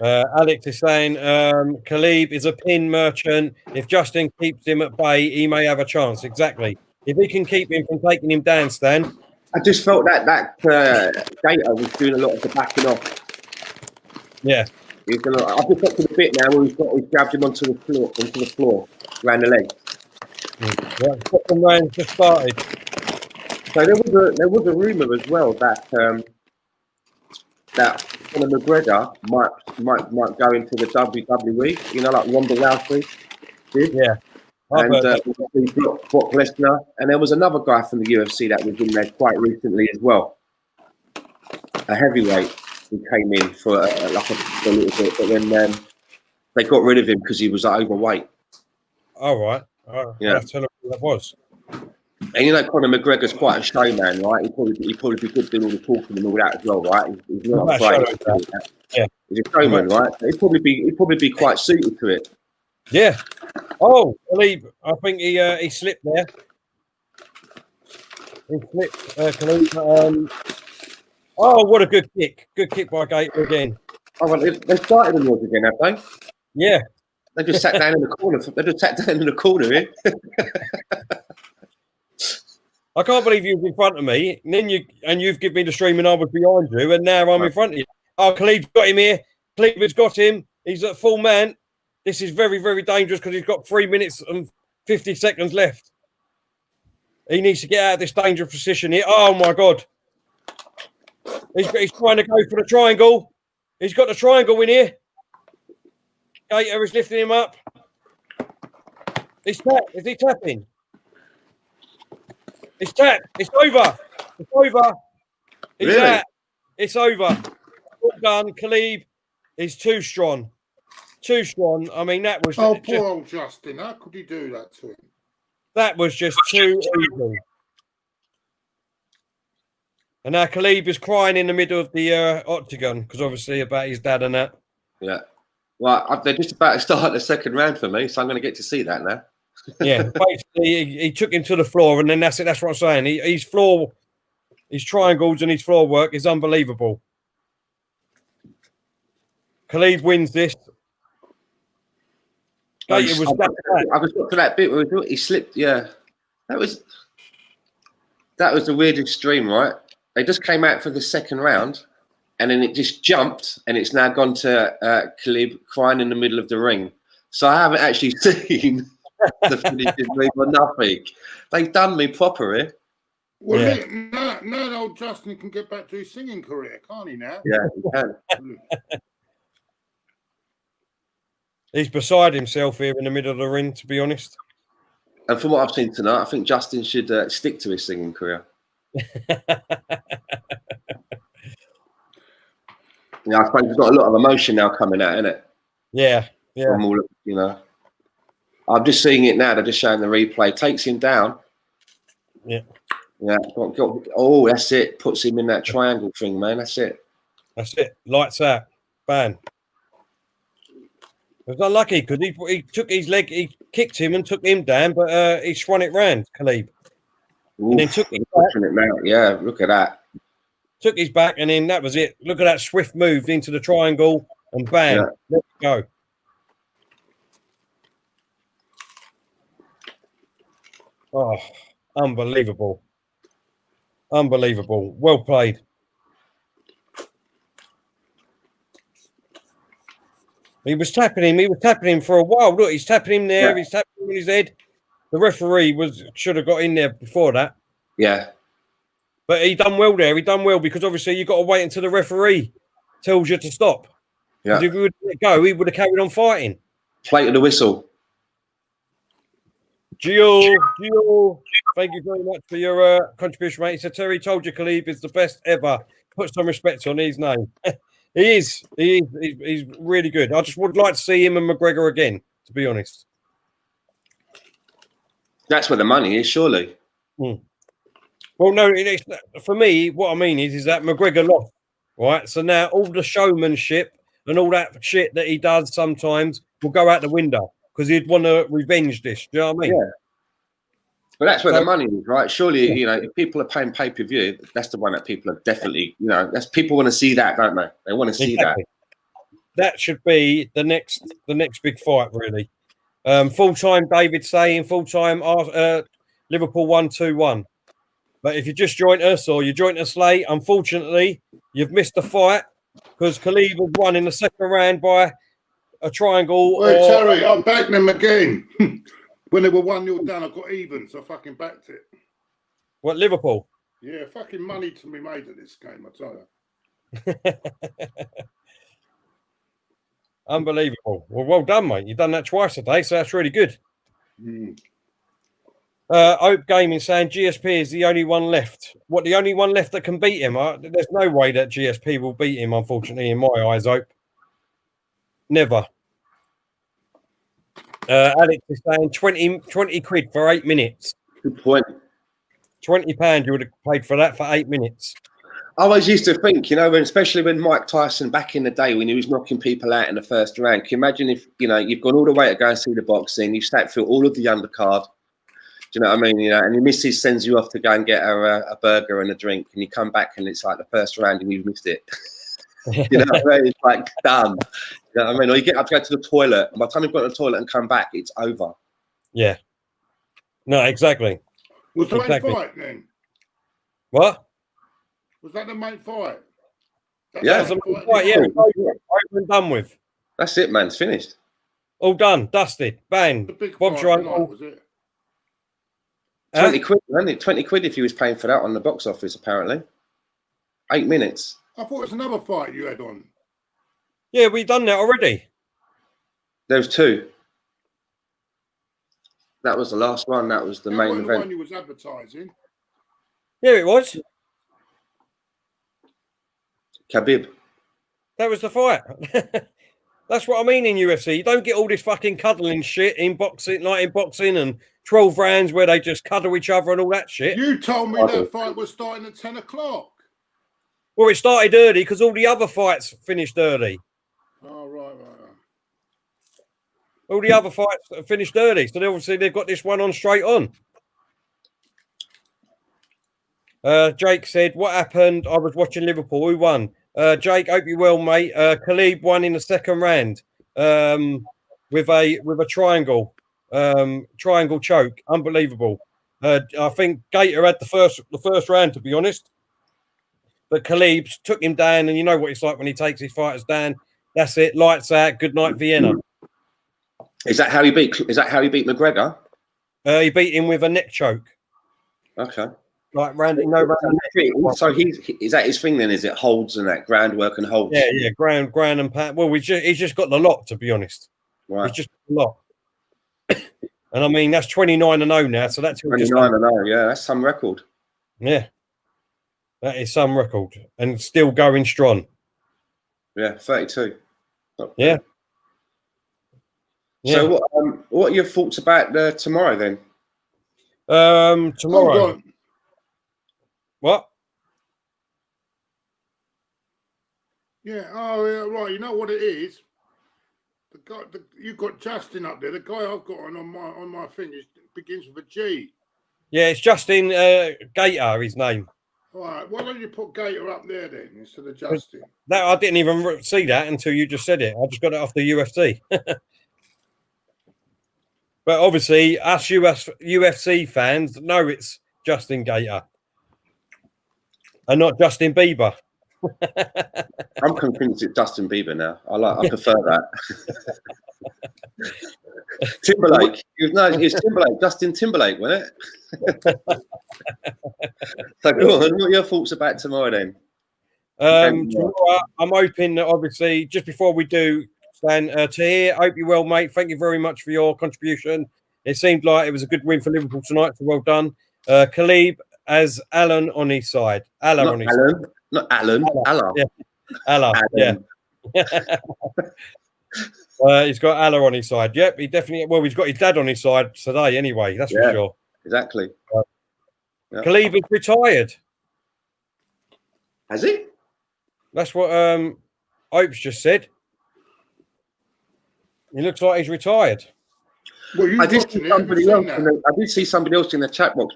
Alex is saying, Khabib is a pin merchant. If Justin keeps him at bay, he may have a chance. Exactly. If he can keep him from taking him down, Stan. I just felt that Gaethje was doing a lot of the backing off. Yeah. I've just got to the bit now where he's grabbed him onto the floor, around the leg. Yeah, second round just started. So there was a rumor as well that Conor McGregor might go into the WWE. You know, like Ronda Rousey did. Yeah. And he blocked Brock Lesnar. And there was another guy from the UFC that was in there quite recently as well. A heavyweight who came in for a little bit, but then they got rid of him because he was overweight. All right. Yeah. I'll tell him who that was. And you know, Conor McGregor's quite a showman, right? He'd probably be good doing all the talking and all that as well, right? He's not afraid to do that. Yeah. He's a showman, right? He'd probably be quite suited to it. Yeah. Oh, Khabib. I think he slipped there. He slipped, Khabib. Oh, what a good kick! Good kick by Gaethje again. Oh, well, they started on yours again, have they? Yeah. They just sat down in the corner. They just sat down in the corner here. I can't believe you was in front of me, and then you've given me the stream, and I was behind you, and now I'm in front of you. Oh, Khabib's got him here. Khabib's got him. He's at full man. This is very, very dangerous because he's got 3 minutes and 50 seconds left. He needs to get out of this dangerous position here. Oh my God! He's trying to go for the triangle. He's got the triangle in here. Gaethje is lifting him up. He's tapped. Is he tapping? It's tapped. It's over. It's over. He's Really? out. It's over. All done. Khabib is too strong. Too strong. I mean, that was. Oh, poor old Justin. How could he do that to him? That was just too easy. And now Khabib is crying in the middle of the octagon because obviously about his dad and that. Yeah. Well, they're just about to start the second round for me, so I'm going to get to see that now. Yeah, basically he took him to the floor, and then that's it. That's what I'm saying. His triangles and his floor work is unbelievable. Khabib wins this. I Gaethje was got to that bit where he slipped. Yeah, that was the weirdest stream, right? They just came out for the second round, and then it just jumped, and it's now gone to Khabib crying in the middle of the ring. So I haven't actually seen the finishes move or nothing. They've done me proper here. Well, now old Justin can get back to his singing career, can't he now? Yeah, he can. He's beside himself here in the middle of the ring, to be honest. And from what I've seen tonight, I think Justin should stick to his singing career. Yeah, I suppose he's got a lot of emotion now coming out, innit? Yeah. From all, you know. I'm just seeing it now. They're just showing the replay. Takes him down. Yeah. Yeah. Oh, that's it. Puts him in that triangle thing, man. That's it. That's it. Lights out. Bang. It was unlucky because he took his leg, he kicked him and took him down, but he swung it round, Khabib. And then took his back. Yeah, look at that. Took his back, and then that was it. Look at that swift move into the triangle, and bang, let's go. Oh, unbelievable. Unbelievable. Well played. He was tapping him for a while. Look, he's tapping him there. Yeah. He's tapping him in his head. The referee should have got in there before that. Yeah. But he done well there. He done well because obviously you got to wait until the referee tells you to stop. Yeah. Because if he would let go, he would have carried on fighting. Play to the whistle. Gio, thank you very much for your contribution, mate. He said, Terry told you Khabib is the best ever. Put some respect on his name. He is. He's really good. I just would like to see him and McGregor again, to be honest. That's where the money is, surely. Well, no, for me, what I mean is that McGregor lost, right? So now all the showmanship and all that shit that he does sometimes will go out the window because he'd want to revenge this. Do you know what I mean? Yeah. But that's where the money is, right? Surely, you know, if people are paying pay-per-view, that's the one that people are definitely, you know, that's people want to see that, don't they? They want to see that. That should be the next big fight, really. Full-time, David saying, full-time Liverpool 1-2-1. But if you just joined us or you joined us late, unfortunately, you've missed the fight because Khabib was won in the second round by a triangle. Wait, Terry, I'm backing them again. When they were 1-0 down, I got even, so I fucking backed it. What, Liverpool? Yeah, fucking money to be made at this game, I tell you. Unbelievable. Well done, mate. You've done that twice today, so that's really good. Oak Gaming saying GSP is the only one left. What, the only one left that can beat him? There's no way that GSP will beat him, unfortunately, in my eyes, Oak. Never. Alex is saying 20 quid for 8 minutes. Good point. £20 you would have paid for that for 8 minutes. I always used to think, you know, especially when Mike Tyson back in the day when he was knocking people out in the first round. Can you imagine if, you know, you've gone all the way to go and see the boxing, you've sat through all of the undercard. Do you know what I mean? You know, and your missus sends you off to go and get a burger and a drink, and you come back and it's like the first round and you've missed it. You know what I mean? It's like done. You know what I mean? Or you get up to go to the toilet, and by the time you've got to the toilet and come back, it's over. Yeah. No, exactly. Was the main fight then? What? Was that the main fight? Yeah. That was the main fight, yeah. Over and done with. That's it, man. It's finished. All done. Dusted. Bang. Bob's your uncle. Was it? 20 quid, wasn't it? 20 quid if he was paying for that on the box office, apparently. 8 minutes. I thought it was another fight you had on. Yeah, we've done that already. There was 2. That was the last one. That was the main event. The one you was advertising. Yeah, it was. Khabib. That was the fight. That's what I mean in UFC. You don't get all this fucking cuddling shit in boxing, like in boxing and 12 rounds where they just cuddle each other and all that shit. You told me that fight was starting at 10 o'clock. Well, it started early because all the other fights finished early. Oh, right. All the other fights finished early. So obviously they've got this one on straight on. Jake said, what happened? I was watching Liverpool. Who won? Jake, hope you're well, mate. Khabib won in the second round. with a triangle choke. Unbelievable. I think Gaethje had the first round, to be honest. But Khabib took him down, and you know what it's like when he takes his fighters down. That's it. Lights out. Good night, Vienna. Is that how he beat McGregor? He beat him with a neck choke. Okay. Like round the neck. So is that his thing then? Is it holds and that groundwork and holds? Yeah, ground and pat. Well, he's just got the lot, to be honest. Right. He's just got the lot. And I mean, that's 29-0 now, so that's 29-0. Yeah, that's some record. Yeah, that is some record, and still going strong. Yeah, 32. Yeah. So, what are your thoughts about tomorrow then? Tomorrow. What? Yeah. Oh, yeah. Right. You know what it is. The guy, you've got Justin up there. The guy I've got on my thing begins with a G. Yeah, it's Justin Gaethje, his name. All right. Why don't you put Gaethje up there then instead of Justin? That I didn't even see that until you just said it. I just got it off the UFC. But obviously, us UFC fans know it's Justin Gaethje and not Justin Bieber. I'm convinced it's Justin Bieber now. I prefer that. Timberlake. It's Timberlake. Justin Timberlake, wasn't it? So go on. What are your thoughts about tomorrow then? Tomorrow, I'm hoping that obviously just before we do, Stan, Tahir, hope you're well, mate. Thank you very much for your contribution. It seemed like it was a good win for Liverpool tonight, so well done. Khabib has Alan on his side. Not Alan. Allah. Yeah. Allah. Yeah. He's got Allah on his side. Yep, he definitely. Well, he's got his dad on his side today, anyway. That's for sure. Exactly. Yeah. Khabib is retired. Has he? That's what Opes just said. He looks like he's retired. Well, I did see somebody else in the chat box.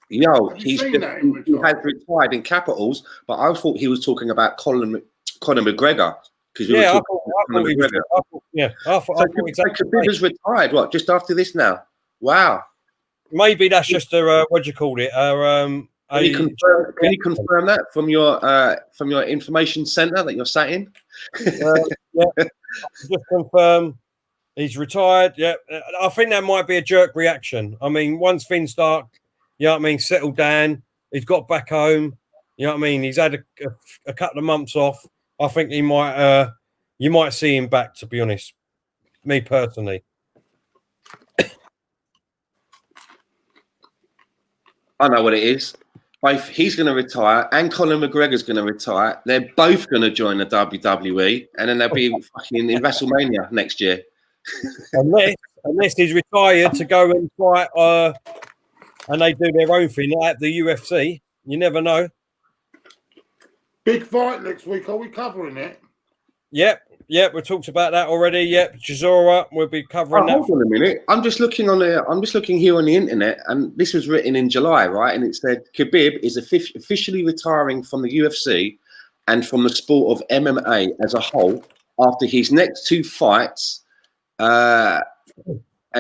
He has retired in capitals, but I thought he was talking about Conor McGregor. I thought exactly. Khabib has retired. What? Just after this now? Wow. Maybe that's just a what do you call it? Can you confirm that from your information centre that you're sat in? Yeah, just confirm he's retired. Yeah, I think that might be a jerk reaction. I mean, once things start, you know what I mean, settled down, he's got back home. You know what I mean? He's had a couple of months off. I think he might. You might see him back. To be honest, me personally. I know what it is. Both he's going to retire and Conor McGregor's going to retire. They're both going to join the WWE, and then they'll be fucking in WrestleMania next year. unless he's retired to go and fight, and they do their own thing at the UFC. You never know. Big fight next week. Are we covering it? Yep. We talked about that already. Yep, Chisora, we'll be covering that. Hold on a minute. I'm just looking here on the internet, and this was written in July, right? And it said Khabib is officially retiring from the UFC and from the sport of MMA as a whole after his next two fights, and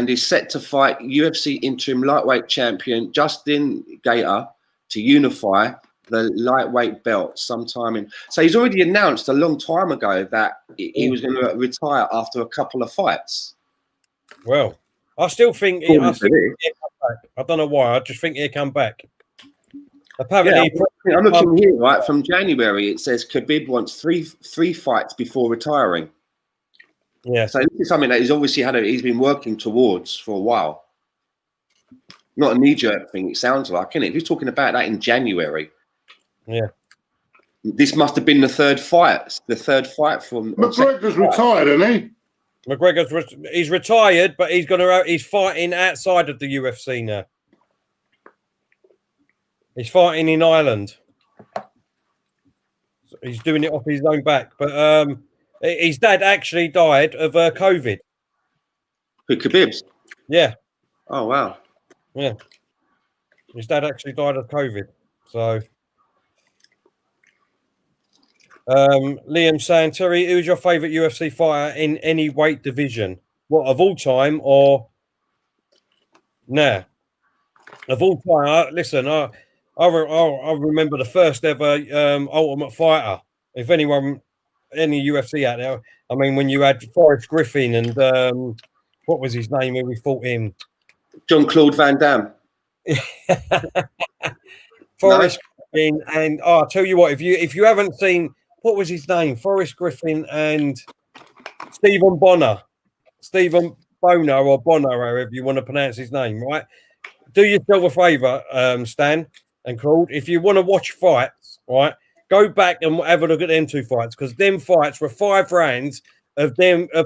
is set to fight UFC interim lightweight champion Justin Gaethje to unify the lightweight belt sometime in. So he's already announced a long time ago that he was going to retire after a couple of fights. Well, I still think he'll come back. I don't know why. I just think he'll come back. Apparently, I'm looking here, right, from January. It says Khabib wants three fights before retiring. Yeah. So this is something that he's obviously he's been working towards for a while. Not a knee-jerk thing. It sounds like, isn't it? If you're talking about that in January. Yeah. This must have been the third fight. The third fight from McGregor's retired, isn't he? He's retired, but he's fighting outside of the UFC now. He's fighting in Ireland. So he's doing it off his own back. But his dad actually died of COVID. Who, Khabib's? Yeah. Oh wow. Yeah. His dad actually died of COVID. So Liam saying, Terry, who's your favourite UFC fighter in any weight division? what, of all time or nah? Of all time, listen, I remember the first ever Ultimate Fighter. If anyone, any UFC out there, I mean, when you had Forrest Griffin and what was his name when we fought him? Jean-Claude Van Damme. Forrest Griffin, and I'll tell you what, if you haven't seen, what was his name? Forrest Griffin and Stephen Bonner, Stephen Boner or Bonner, however you want to pronounce his name, right? Do yourself a favour, Stan and Claude. If you want to watch fights, right, go back and have a look at them two fights, because them fights were 5 rounds of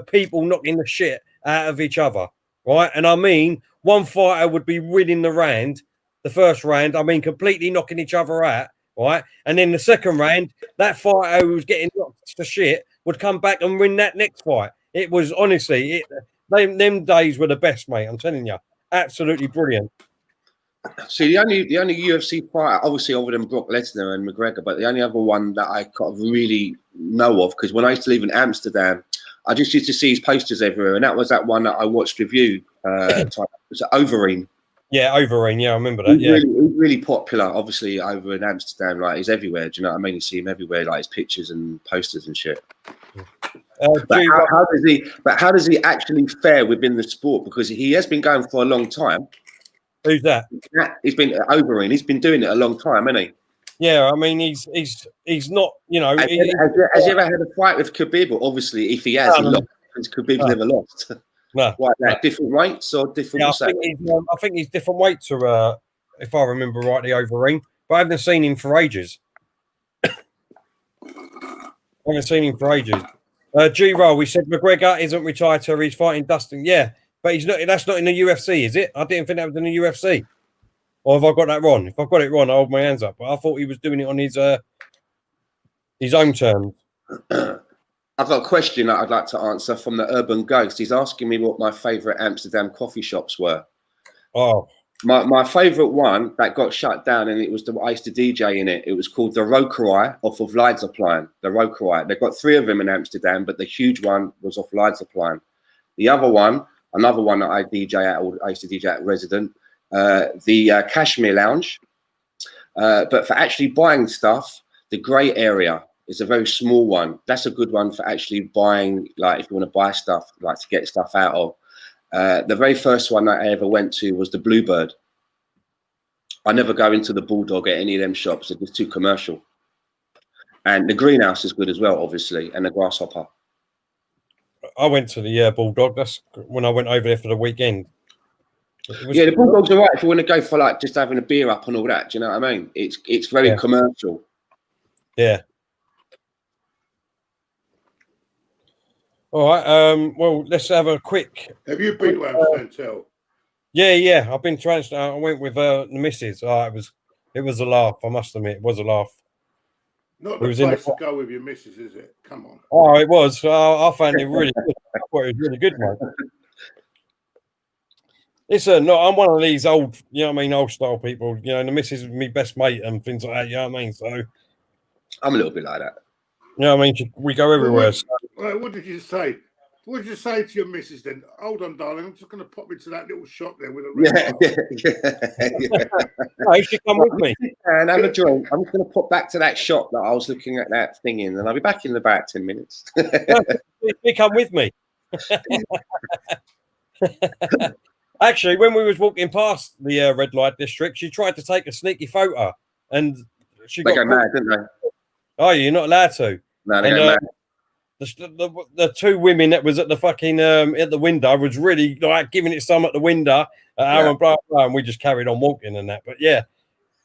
people knocking the shit out of each other, right? And I mean, one fighter would be winning the first round, I mean, completely knocking each other out, right? And then the second round, that fighter who was getting knocked to shit would come back and win that next fight. It was honestly, them days were the best, mate. I'm telling you, absolutely brilliant. See, the only UFC fighter, obviously other than Brock Lesnar and McGregor, but the only other one that I kind of really know of, because when I used to live in Amsterdam, I just used to see his posters everywhere, and that was that one that I watched with you. It was Overeem. Yeah, Overeem. Yeah, I remember that. He's really popular, obviously, over in Amsterdam. Like, he's everywhere. Do you know what I mean? You see him everywhere, like his pictures and posters and shit. But how does he actually fare within the sport? Because he has been going for a long time. Who's that? He's been Overeem. He's been doing it a long time, hasn't he? Yeah, I mean, he's not, you know. Has he ever had a fight with Khabib? Obviously, if he has, he lost. Because Khabib's never lost. No. What, different weights or different? Yeah, I think he's different weight to, if I remember rightly, Overeem. But I haven't seen him for ages. G-Roll, we said McGregor isn't retired till he's fighting Dustin. Yeah, but he's not. That's not in the UFC, is it? I didn't think that was in the UFC. Or have I got that wrong? If I've got it wrong, I'll hold my hands up. But I thought he was doing it on his own terms. I've got a question that I'd like to answer from the Urban Ghost. He's asking me what my favourite Amsterdam coffee shops were. Oh. My favourite one that got shut down, and it was I used to DJ in it. It was called the Rokerij off of Leidseplein. The Rokerij. They've got 3 of them in Amsterdam, but the huge one was off Leidseplein. The other one, another one that I used to DJ at Resident, the Kashmir Lounge. But for actually buying stuff, the Grey Area is a very small one. That's a good one for actually buying, like if you want to buy stuff, like to get stuff out of. The very first one that I ever went to was the Bluebird. I never go into the Bulldog at any of them shops. It's too commercial. And the Greenhouse is good as well, obviously, and the Grasshopper. I went to the Bulldog. That's when I went over there for the weekend. Yeah, the Bulldog's all right if you want to go for like just having a beer up and all that. Do you know what I mean? It's very commercial. Yeah. All right. Well, let's have a quick. Have you been to Amsterdam? Yeah. I've been trying. I went with the missus. It was a laugh. I must admit, it was a laugh. Not the place to go with your missus, is it? Come on. Oh, it was. I found it really good. I thought it was really good, mate. Listen, no, I'm one of these old, you know what I mean, old style people. You know, the missus is my best mate and things like that. You know what I mean? So I'm a little bit like that. You know what I mean? We go everywhere. What did you say? What did you say to your missus then? Hold on, darling. I'm just going to pop into that little shop there with a No, she come with me. And have a drink. I'm just going to pop back to that shop that I was looking at that thing in, and I'll be back in about 10 minutes. She come with me. Actually, when we was walking past the red light district, she tried to take a sneaky photo, and she got mad, didn't they? Oh, you're not allowed to. No, they go mad. The 2 women that was at the fucking at the window was really like giving it some at the window, and blah, blah, and we just carried on walking and that. But yeah,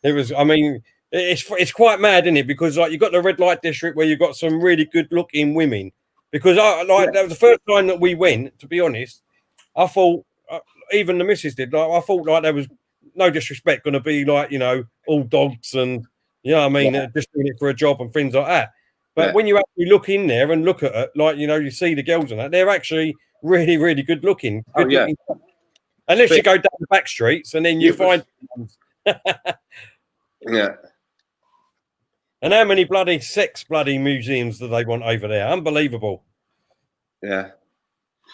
it was. I mean, it's quite mad, isn't it? Because like you got the red light district where you got some really good looking women. Because that was the first time that we went. To be honest, I thought even the missus did. Like I thought like there was no disrespect going to be like all dogs and what I mean, just doing it for a job and things like that. But when you actually look in there and look at it, like, you see the girls and that, they're actually really, really good looking. Looking. Unless you go down the back streets and then you find. Yeah. And how many bloody museums do they want over there? Unbelievable. Yeah.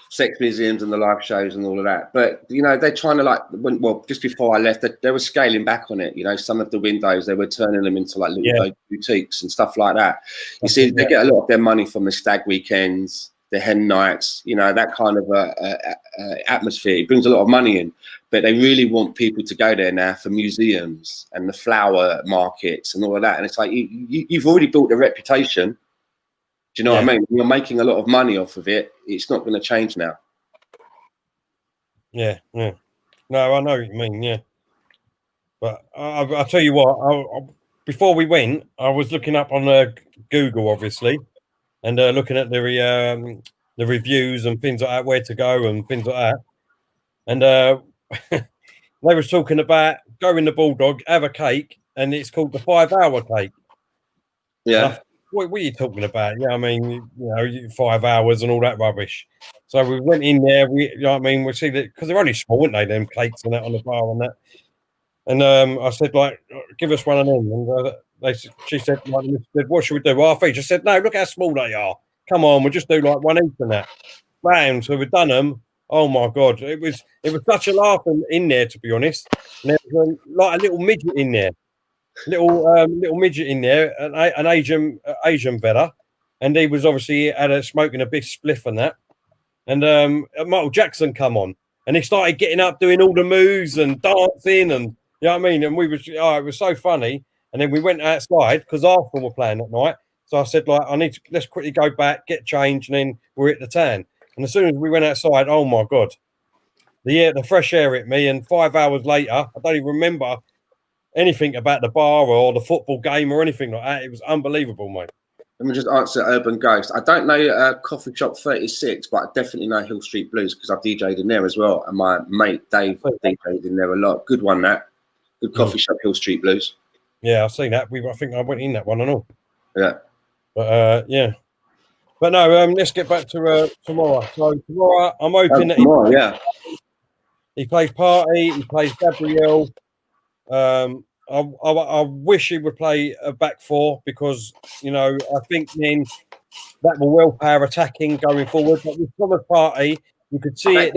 sex museums and the live shows and all of that. But, you know, they're trying to just before I left, they were scaling back on it. You know, some of the windows, they were turning them into like little boutiques and stuff like that. You see, they get a lot of their money from the stag weekends, the hen nights, you know, that kind of atmosphere. It brings a lot of money in. But they really want people to go there now for museums and the flower markets and all of that. And it's like, you've already built a reputation. Do you know what I mean? You're making a lot of money off of it. It's not going to change now. Yeah. No, I know what you mean. Yeah. But I'll tell you what, before we went, I was looking up on Google, obviously, and looking at the reviews and things like that, where to go and things like that. And they was talking about go in the Bulldog, have a cake, and it's called the 5-hour cake. Yeah. What are you talking about? Yeah, I mean, you know, 5 hours and all that rubbish. So we went in there. You know what I mean? We see that because they're only small, aren't they? Them cakes and that on the bar and that. And I said, like, give us one of them. And she said, like, what should we do? Well, I just said, no, look how small they are. Come on, we'll just do like one each and that. Bam. So we've done them. Oh my God, it was such a laugh in there, to be honest. And there was like a little midget in there. Little midget in there, an Asian fella, and he was obviously smoking a big spliff and that. And Michael Jackson come on, and he started getting up, doing all the moves and dancing, and you know what I mean. And it was so funny. And then we went outside because Arsenal were playing that night. So I said, like, let's quickly go back, get changed, and then we're at the tan. And as soon as we went outside, oh my God, the fresh air hit me. And 5 hours later, I don't even remember anything about the bar or the football game or anything like that. It was unbelievable, mate. Let me just answer Urban Ghost. I don't know Coffee Shop 36, but I definitely know Hill Street Blues because I've DJ'd in there as well. And my mate Dave DJ'd in there a lot. Good one, that. Good coffee shop, Hill Street Blues. Yeah, I've seen that. I think I went in that one and all. Yeah. But yeah. But no, let's get back to tomorrow. So tomorrow, I'm hoping that he plays Partey, he plays Gabriel. I wish he would play a back four because, you know, I think then that will willpower attacking going forward. But with Thomas Partey, you could see it.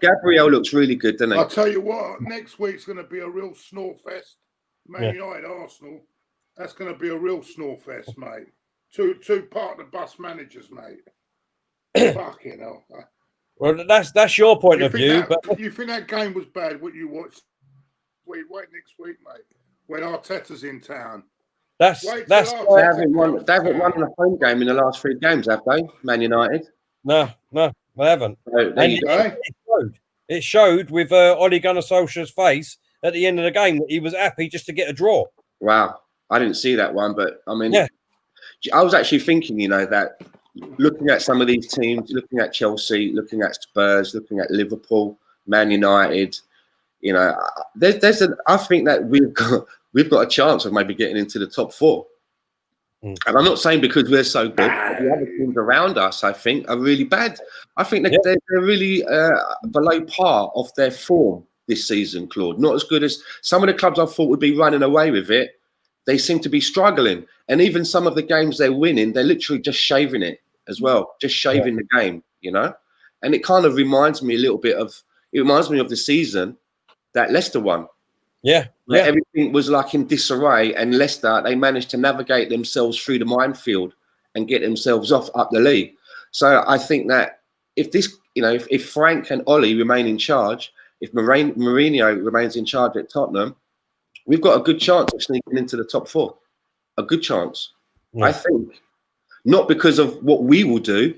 Gabriel looks really good, doesn't he? I'll tell you what, next week's going to be a real snore fest. Man United, Arsenal. That's going to be a real snore fest, mate. Two partner bus managers, mate. Fucking hell. Well, that's your point of view. But you think that game was bad? What you watched? Wait next week, mate. When Arteta's in town. They haven't won a home game in the last 3 games, have they? Man United. No, they haven't. So, it showed with Ole Gunnar Solskjaer's face at the end of the game that he was happy just to get a draw. Wow, I didn't see that one, but I mean, I was actually thinking, you know, that looking at some of these teams, looking at Chelsea, looking at Spurs, looking at Liverpool, Man United, you know, I think that we've got a chance of maybe getting into the top 4. And I'm not saying because we're so good, but the other teams around us, I think, are really bad. I think they're really below par of their form this season, Claude. Not as good as some of the clubs I thought would be running away with it. They seem to be struggling. And even some of the games they're winning, they're literally just shaving it as well, just shaving the game, you know? And it kind of reminds me a little bit of, the season that Leicester won. Everything was like in disarray, and Leicester, they managed to navigate themselves through the minefield and get themselves up the league. So I think that if this, you know, if Frank and Ollie remain in charge, if Mourinho remains in charge at Tottenham, we've got a good chance of sneaking into the top 4. A good chance, I think. Not because of what we will do,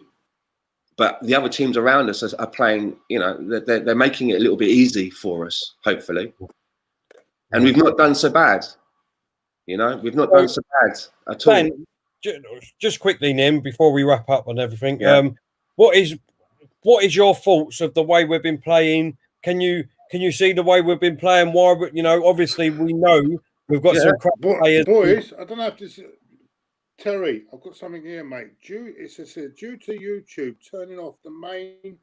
but the other teams around us are playing, you know, they're making it a little bit easy for us, hopefully. And we've not done so bad. You know, we've not done so bad at all. Ben, just quickly, Nim, before we wrap up on everything, what is your thoughts of the way we've been playing? Can you see the way we've been playing? Why, you know, obviously we know we've got some crap players. Boys, I don't know if this is Terry. I've got something here, mate. It says here, due to YouTube turning off the main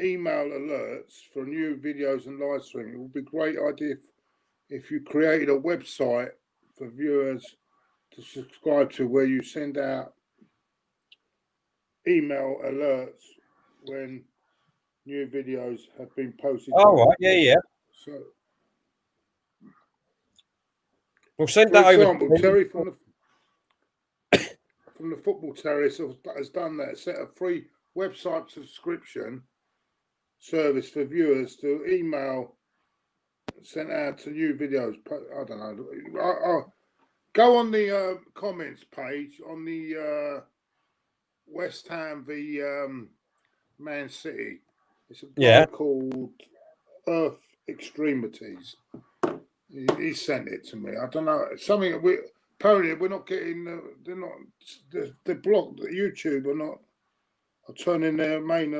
email alerts for new videos and live streaming, it would be a great idea if you created a website for viewers to subscribe to, where you send out email alerts when new videos have been posted. Oh, right. Yeah. So, We'll send for that example, over. Terry from the Football Terrace has done that. Set a free website subscription service for viewers to email sent out to new videos. I don't know. I'll go on the comments page on the West Ham v Man City. It's a guy called Earth Extremities. He sent it to me. I don't know. Something apparently we're not getting. They're not. They're blocked. YouTube are turning their main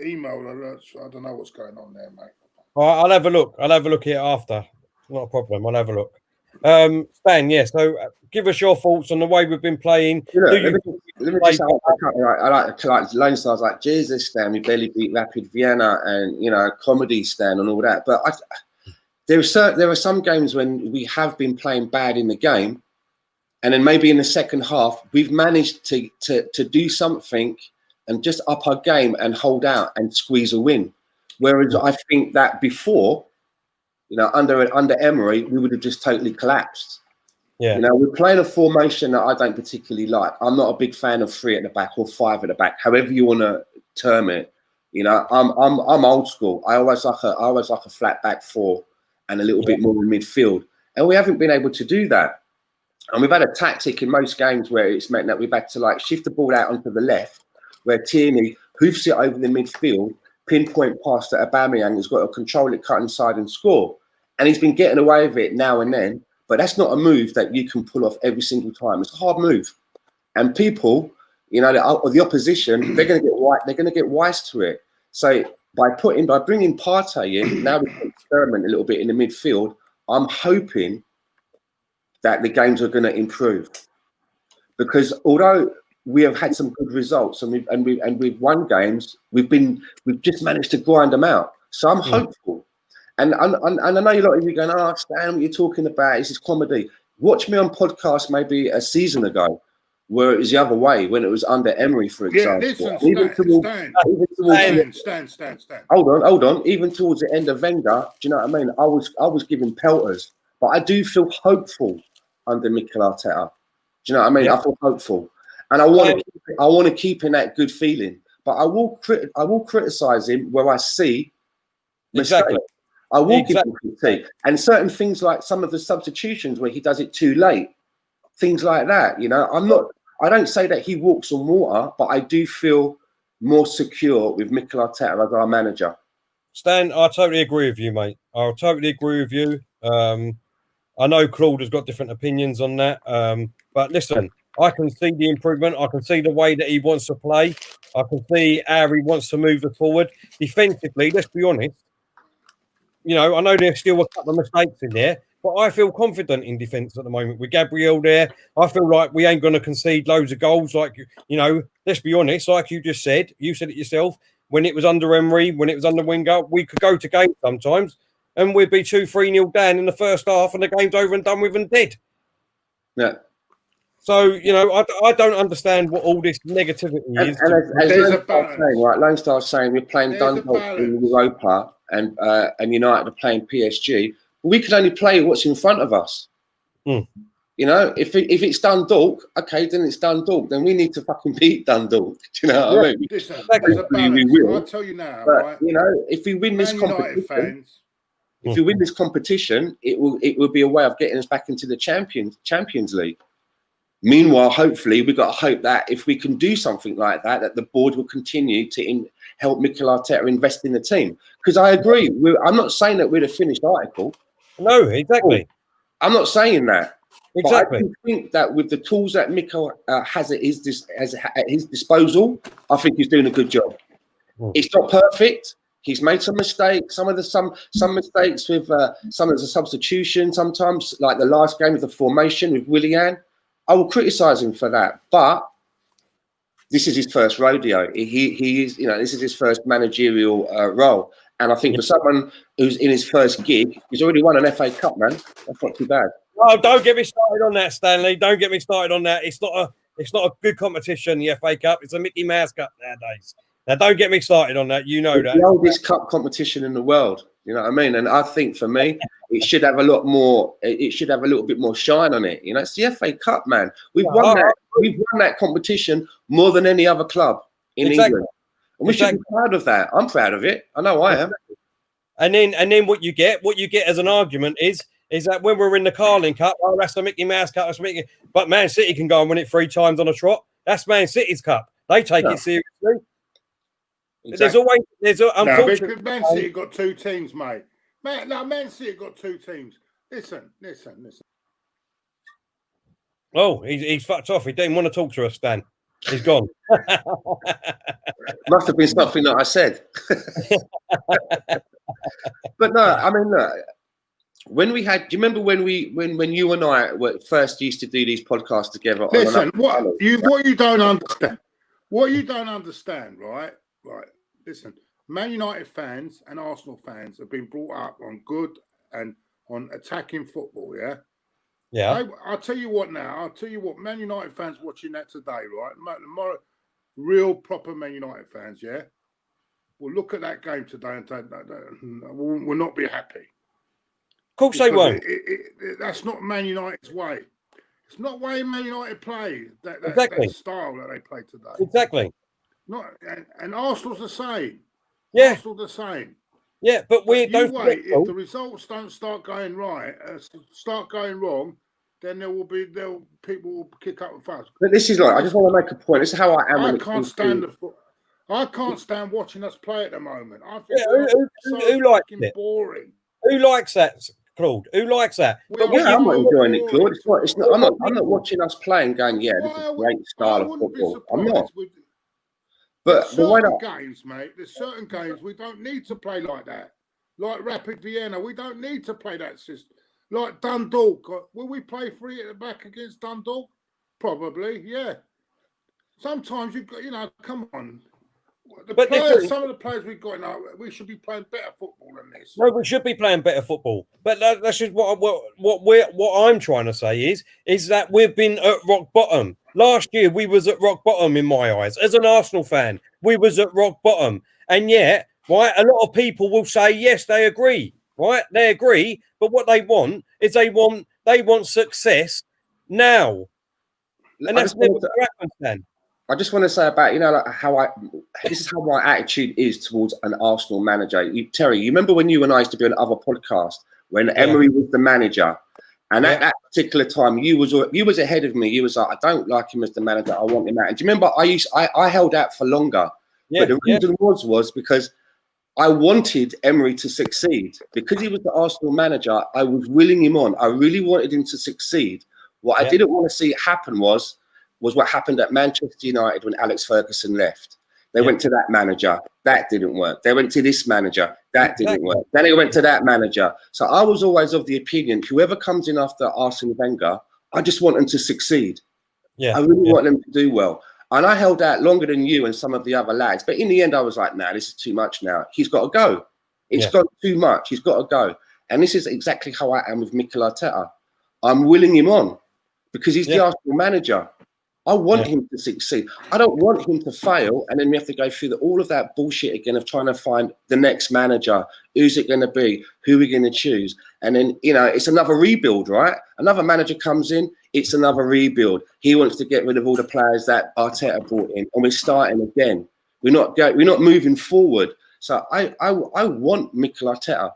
email alerts. I don't know what's going on there, mate. All right, I'll have a look. I'll have a look at it after. Not a problem. I'll have a look. Stan, yeah. So give us your thoughts on the way we've been playing. Let me just I like Lone Stars like Jesus Stan. We barely beat Rapid Vienna and Comedy Stan and all that. But there are some games when we have been playing bad in the game, and then maybe in the second half we've managed to do something and just up our game and hold out and squeeze a win. Whereas I think that before, under Emery, we would have just totally collapsed. Yeah. We're playing a formation that I don't particularly like. I'm not a big fan of 3 at the back or 5 at the back, however you want to term it. I'm old school. I always like a flat back 4 and a little bit more in midfield. And we haven't been able to do that. And we've had a tactic in most games where it's meant that we've had to shift the ball out onto the left, where Tierney hoofs it over the midfield, pinpoint pass to Aubameyang has got to control it, cut inside and score. And he's been getting away with it now and then, but that's not a move that you can pull off every single time. It's a hard move. And people, the opposition, they're going to get wise to it. So by bringing Partey in, now we can experiment a little bit in the midfield. I'm hoping that the games are going to improve, because although we have had some good results and we've won games, we've just managed to grind them out. So I'm hopeful. And I know a lot of you going, Stan, what you're talking about is comedy. Watch me on podcast maybe a season ago, where it was the other way, when it was under Emery, for example. Stan. Hold on. Even towards the end of Wenger, do you know what I mean? I was giving pelters, but I do feel hopeful under Mikel Arteta. Do you know what I mean? I feel hopeful, and I want to keep in that good feeling. But I will criticize him where I see mistakes. Exactly. I will give him critique, and certain things like some of the substitutions where he does it too late, things like that. I don't say that he walks on water, but I do feel more secure with Mikel Arteta as our manager. Stan, I totally agree with you, mate. I totally agree with you. I know Claude has got different opinions on that, but listen, I can see the improvement. I can see the way that he wants to play. I can see how he wants to move us forward. Defensively, let's be honest. I know there's still a couple of mistakes in there, but I feel confident in defence at the moment. With Gabriel there, I feel like we ain't going to concede loads of goals. Let's be honest, like you just said, you said it yourself, when it was under Emery, when it was under Wenger, we could go to games sometimes and we'd be 2-3-0 down in the first half and the game's over and done with and dead. Yeah. So, I don't understand what all this negativity is. And Lone Star saying we're playing Dundalk in Europa and United are playing PSG. We can only play what's in front of us. If it's Dundalk, okay, then it's Dundalk. Then we need to fucking beat Dundalk. Do you know what I mean? I'll tell you now, but, right? If we win this competition, it will be a way of getting us back into the Champions League. Meanwhile, hopefully, we've got to hope that if we can do something like that, that the board will continue to help Mikel Arteta invest in the team. Because I agree, I'm not saying that we're the finished article. No, exactly. I'm not saying that. Exactly. But I do think that with the tools that Mikel has at his disposal, I think he's doing a good job. It's not perfect. He's made some mistakes. Some mistakes with some of the substitution. Sometimes, like the last game of the formation with Willian. I will criticise him for that, but this is his first rodeo. He is, this is his first managerial role, and I think for someone who's in his first gig, he's already won an FA Cup, man. That's not too bad. Oh, don't get me started on that, Stanley. Don't get me started on that. It's not a good competition, the FA Cup. It's a Mickey Mouse Cup nowadays. Now, don't get me started on that. You know It's that. the oldest cup competition in the world. You know what I mean? And I think for me, it should have a lot more. It should have a little bit more shine on it. You know, it's the FA Cup, man. We've won that. We've won that competition more than any other club in England, and we should be proud of that. I'm proud of it. I know I am. And then what you get as an argument is that when we're in the Carling Cup, oh, that's the Mickey Mouse Cup, that's Mickey. But Man City can go and win it 3 times on a trot. That's Man City's cup. They take it seriously. Exactly. Unfortunately, because Man City got 2 teams, mate. Man City got 2 teams. Listen. Oh, he's fucked off. He didn't want to talk to us, Stan. He's gone. Must have been something that I said. But no, I mean, look, when we had, do you remember when you and I first used to do these podcasts together? Listen, what you don't understand, right? Listen, Man United fans and Arsenal fans have been brought up on good and on attacking football, yeah? Yeah. I'll tell you what now. I'll tell you what, Man United fans watching that today, right? Real proper Man United fans, yeah? Will look at that game today and say, will not be happy. Of course they won't. That's not Man United's way. It's not the way Man United play, that style that they play today. Exactly. And Arsenal's the same. Yeah. Arsenal's the same. Yeah, but if the results don't start going right, start going wrong, then people will kick up a fuss. But this is I just want to make a point. This is how I am. I can't stand watching us play at the moment. I think who likes it? Boring. Who likes that, Claude? Who likes that? I'm not enjoying it, Claude. I'm not watching us play and going, yeah, this is a great style of football. I'm not. But certain games, mate, there's certain games we don't need to play like that. Like Rapid Vienna, we don't need to play that system. Like Dundalk, will we play 3 at the back against Dundalk? Probably, yeah. Sometimes come on. Some of the players we've got now, we should be playing better football than this. No, we should be playing better football. But that's just what I'm trying to say is that we've been at rock bottom. Last year we was at rock bottom in my eyes. As an Arsenal fan, we was at rock bottom. And yet, right, a lot of people will say, yes, they agree. Right? They agree, but what they want is they want success now. And that's never going to happen, Stan. I just want to say about, this is how my attitude is towards an Arsenal manager. Terry, you remember when you and I used to be on other podcasts when Emery was the manager? And at that particular time, you was ahead of me. You was like, I don't like him as the manager. I want him out. And do you remember I held out for longer? Yeah, but the reason was because I wanted Emery to succeed. Because he was the Arsenal manager, I was willing him on. I really wanted him to succeed. What I didn't want to see happen was what happened at Manchester United when Alex Ferguson left. They went to that manager. That didn't work. They went to this manager. That didn't work. Then they went to that manager. So I was always of the opinion, whoever comes in after Arsene Wenger, I just want them to succeed. Yeah, I really want them to do well. And I held out longer than you and some of the other lads. But in the end, I was like, nah, this is too much now. He's got to go. It's got too much. He's got to go. And this is exactly how I am with Mikel Arteta. I'm willing him on because he's the Arsenal manager. I want him to succeed. I don't want him to fail, and then we have to go through all of that bullshit again of trying to find the next manager. Who's it going to be? Who are we going to choose? And then, it's another rebuild, right? Another manager comes in, it's another rebuild. He wants to get rid of all the players that Arteta brought in, and we're starting again. We're not moving forward. So I want Mikel Arteta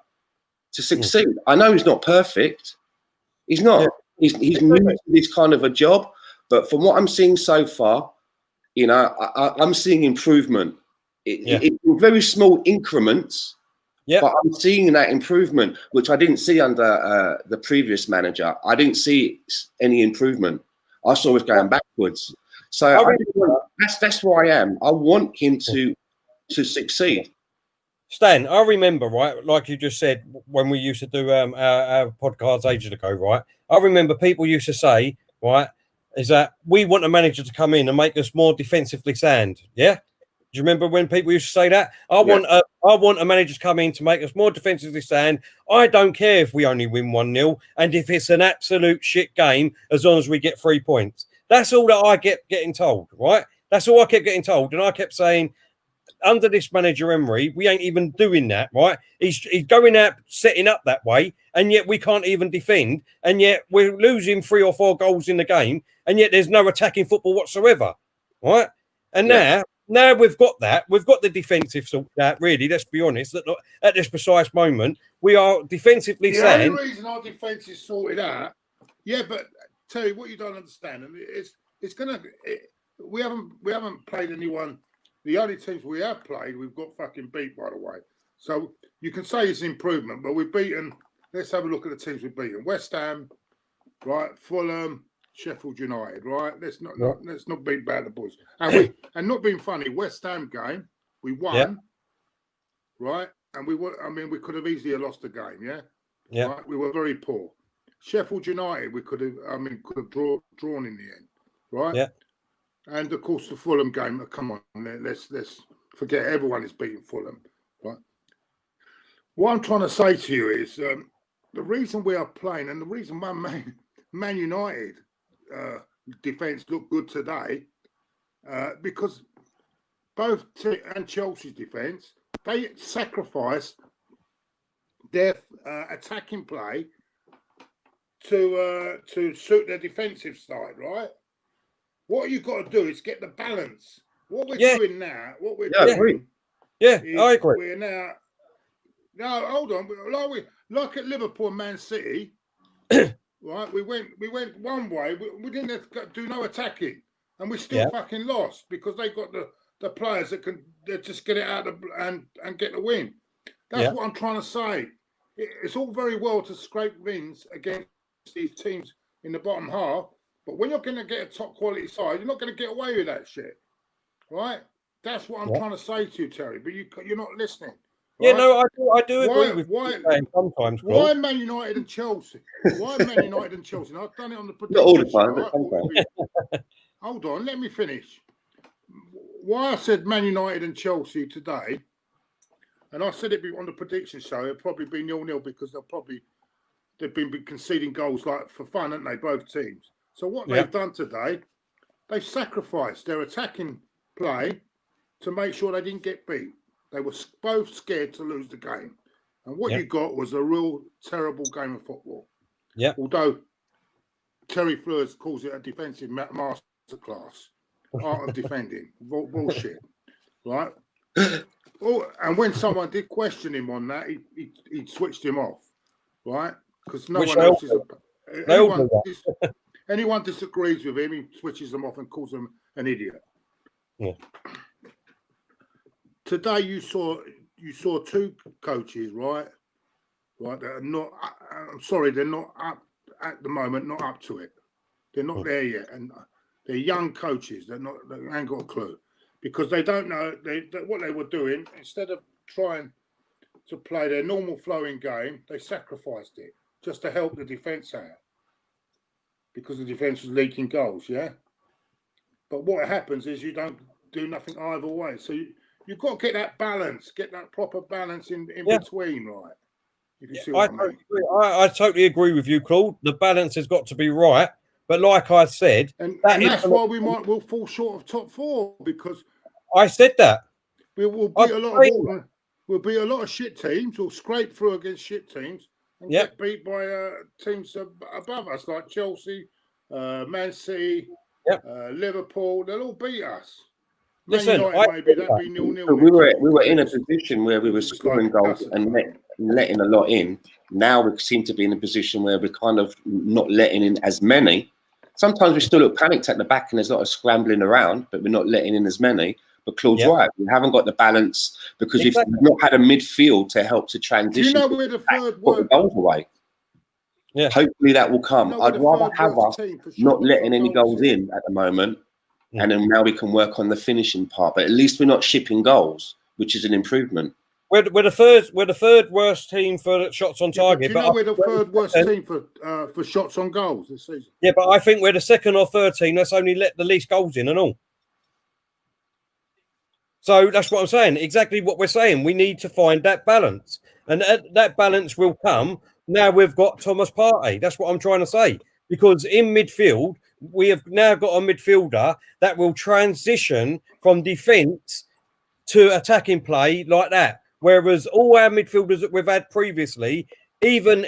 to succeed. I know he's not perfect. He's not. He's new to this kind of a job. But from what I'm seeing so far, I'm seeing improvement. It's in very small increments, but I'm seeing that improvement, which I didn't see under the previous manager. I didn't see any improvement. I saw it going backwards. So that's where I am. I want him to succeed. Stan, I remember, right, like you just said, when we used to do our podcasts ages ago, right? I remember people used to say, right, is that we want a manager to come in and make us more defensively sound. Yeah? Do you remember when people used to say that? I want a manager to come in to make us more defensively sound. I don't care if we only win 1-0 and if it's an absolute shit game as long as we get 3 points. That's all that I kept getting told, right? That's all I kept getting told. And I kept saying, under this manager Emery, we ain't even doing that, right? He's going out setting up that way, and yet we can't even defend, and yet we're losing 3 or 4 goals in the game, and yet there's no attacking football whatsoever, right? And now we've got that. We've got the defensive sort out, really, let's be honest, that at this precise moment, we are defensively saying... The only reason our defence is sorted out, but Terry, what you don't understand, and it's going to... We haven't played anyone. The only teams we have played, we've got fucking beat, by the way. So you can say it's an improvement, but we've beaten... Let's have a look at the teams we've beaten. West Ham, right? Fulham... Sheffield United, right? Let's not beat about the boys. And not being funny, West Ham game, we won, right? And we could have easily lost the game, yeah. Right? We were very poor. Sheffield United, we could have drawn in the end, right? Yeah. And of course the Fulham game. Come on, let's forget everyone is beating Fulham, right? What I'm trying to say to you is the reason we are playing, and the reason why Man United defence looked good today, because both and Chelsea's defence, they sacrificed their attacking play to suit their defensive side, right? What you've got to do is get the balance. What we're doing now, doing, I agree. We're now, no, hold on, like at Liverpool and Man City. Right, we went one way. We didn't do no attacking, and we still fucking lost because they got the players that can just get it out and get the win. That's what I'm trying to say. It's all very well to scrape wins against these teams in the bottom half, but when you're going to get a top quality side, you're not going to get away with that shit, right? That's what I'm trying to say to you, Terry. But you're not listening. Yeah, no, I do agree with you sometimes. Why Man United and Chelsea? Why Man United and Chelsea? And I've done it on the prediction. Not all the time, but sometimes. Hold on, let me finish. Why I said Man United and Chelsea today, and I said it on the prediction show, it'll probably be 0-0 because they've been conceding goals like for fun, haven't they, both teams? So what they've done today, they've sacrificed their attacking play to make sure they didn't get beat. They were both scared to lose the game. And what you got was a real terrible game of football. Yeah. Although Terry Fleurs calls it a defensive masterclass. Art of defending. Bullshit. Right? And when someone did question him on that, he switched him off. Right? Because no one else is... Anyone disagrees with him, he switches them off and calls them an idiot. Yeah. Today you saw 2 coaches, right? Right, that are not. I'm sorry, they're not up at the moment. Not up to it. They're not there yet, and they're young coaches. They ain't got a clue because they don't know what they were doing. Instead of trying to play their normal flowing game, they sacrificed it just to help the defence out because the defence was leaking goals. Yeah, but what happens is you don't do nothing either way. So you've got to get that balance, get that proper balance in between, right? If you see what I mean. I totally agree with you, Claude. The balance has got to be right. But like I said... And that's why we'll fall short of top 4, because... I said that. We'll beat a lot of shit teams. We'll scrape through against shit teams and get beat by teams above us, like Chelsea, Man City, Liverpool. They'll all beat us. Listen, maybe that'd be 0-0. We were in a position where we were scoring goals and letting a lot in. Now we seem to be in a position where we're kind of not letting in as many. Sometimes we still look panicked at the back and there's a lot of scrambling around, but we're not letting in as many. But Claude's right. We haven't got the balance because we've not had a midfield to help to transition. Do you know where the third word goals away? Yeah. Hopefully that will come. I'd rather have us not letting any goals in at the moment. And then now we can work on the finishing part. But at least we're not shipping goals, which is an improvement. We're the third worst team for shots on target. Do you know we're the third worst team for shots on goals this season? Yeah, but I think we're the second or third team that's only let the least goals in and all. So that's what I'm saying. Exactly what we're saying. We need to find that balance. And that balance will come now we've got Thomas Partey. That's what I'm trying to say. Because in midfield, we have now got a midfielder that will transition from defence to attacking play like that. Whereas all our midfielders that we've had previously, even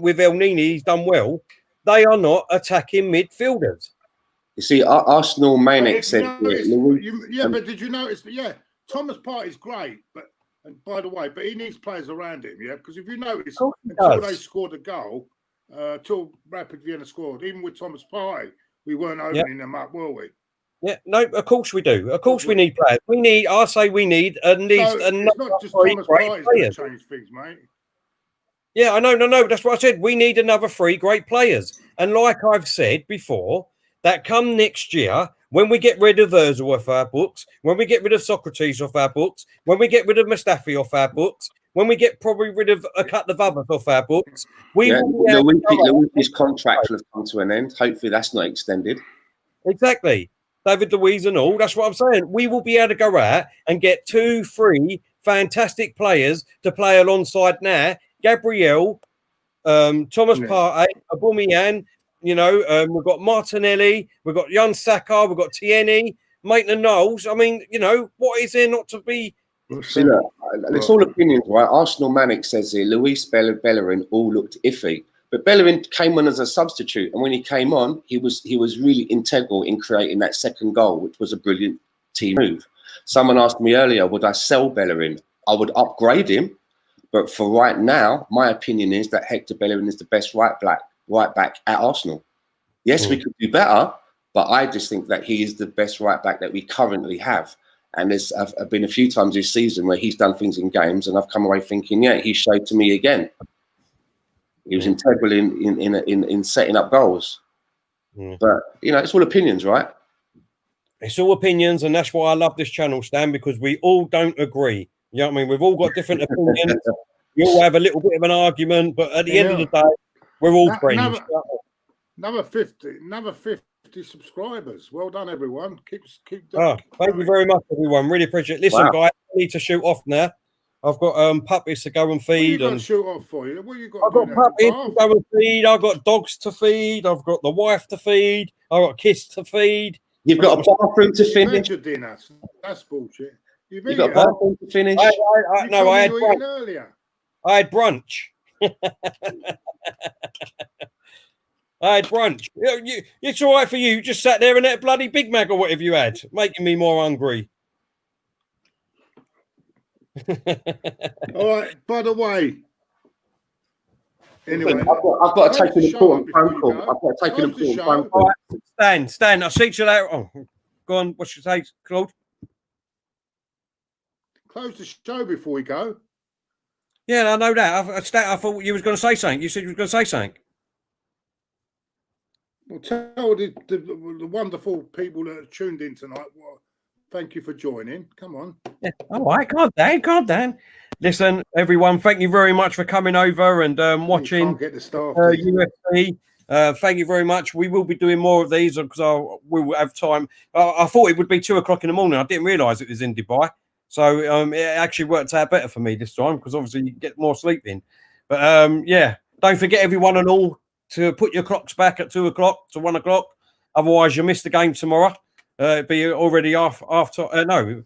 with El Nini, he's done well. They are not attacking midfielders. You see, Arsenal Manic said, but did you notice? Yeah, Thomas Partey's great, and by the way, but he needs players around him. Yeah, because if you notice, until they scored a goal, till Rapid Vienna scored, even with Thomas Partey, we weren't opening them up, were we? Yeah, no, of course we do. Of course we need players. We need at least it's not just Thomas Partey's going to change things, mate. Yeah, I know, no, that's what I said. We need another 3 great players. And like I've said before, that come next year, when we get rid of Ozil off our books, when we get rid of Socrates off our books, when we get rid of Mustafi off our books, when we get probably rid of a couple of others off our books, Luiz's contract will have come to an end. Hopefully that's not extended. Exactly. David Luiz and all. That's what I'm saying. We will be able to go out and get 2, 3 fantastic players to play alongside now. Gabriel, Thomas Partey, Aubameyang, we've got Martinelli, we've got Jan Saka, we've got Tierney, Maitland-Niles. I mean, what is there not to be? See, look, it's all opinions, right? Arsenal Manic says here, Luiz, Bellerin all looked iffy. But Bellerin came on as a substitute, and when he came on, he was really integral in creating that second goal, which was a brilliant team move. Someone asked me earlier, would I sell Bellerin? I would upgrade him, but for right now, my opinion is that Hector Bellerin is the best right back at Arsenal. Yes, we could do better, but I just think that he is the best right back that we currently have. And there's been a few times this season where he's done things in games, and I've come away thinking, yeah, he showed to me again. He was integral in setting up goals. But, it's all opinions, right? It's all opinions, and that's why I love this channel, Stan, because we all don't agree. You know what I mean? We've all got different opinions. We all have a little bit of an argument, but at the end of the day, we're all friends. Another 50 subscribers. Well done, everyone. Keep thank you very much, everyone. Really appreciate it. Listen, guys, I need to shoot off now. I've got puppies to go and feed. What shoot off for you? What you got? I've got puppies to go and feed. I've got dogs to feed. I've got the wife to feed. I've got kids to feed. You've got a bathroom to finish. Your dinner. That's bullshit. You've got a bathroom to finish. I had brunch earlier. I had brunch. I had brunch. It's all right for you. You just sat there and ate a bloody Big Mac or whatever you had, making me more hungry. All right. By the way, anyway, I've got to take an important phone call. I've got to take an important phone call. Stan, I'll see you later. Oh, go on. What's your take, Claude? Close the show before we go. Yeah, I know that. I thought you was going to say something. You said you were going to say something. Well, tell the wonderful people that have tuned in tonight. Well, thank you for joining. Come on. Yeah. All right, calm down. Listen, everyone, thank you very much for coming over and watching UFC. Thank you very much. We will be doing more of these because we will have time. I thought it would be 2 o'clock in the morning. I didn't realise it was in Dubai. So it actually worked out better for me this time because obviously you get more sleep in. But yeah, don't forget everyone and all to put your clocks back at 2 o'clock to 1 o'clock. Otherwise, you'll miss the game tomorrow. It'd be already after. It'd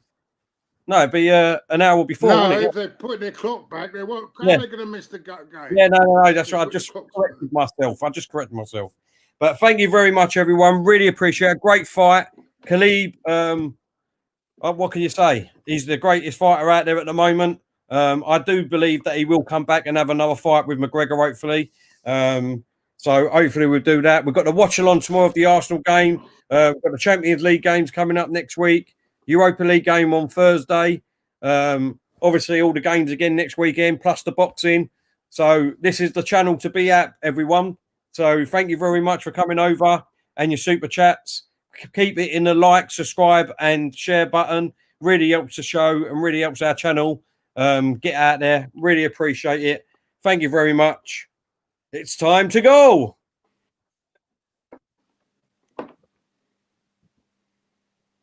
be an hour before. No, if they're putting their clock back, they won't. How are they going to miss the game? Yeah, no, that's right. I just corrected myself. But thank you very much, everyone. Really appreciate it. Great fight. Khabib, what can you say? He's the greatest fighter out there at the moment. I do believe that he will come back and have another fight with McGregor, hopefully. So hopefully we'll do that. We've got to watch along tomorrow of the Arsenal game. We've got the Champions League games coming up next week. Europa League game on Thursday. Obviously all the games again next weekend, plus the boxing. So this is the channel to be at, everyone. So thank you very much for coming over and your super chats. Keep it in the like, subscribe and share button. Really helps the show and really helps our channel get out there. Really appreciate it. Thank you very much. It's time to go.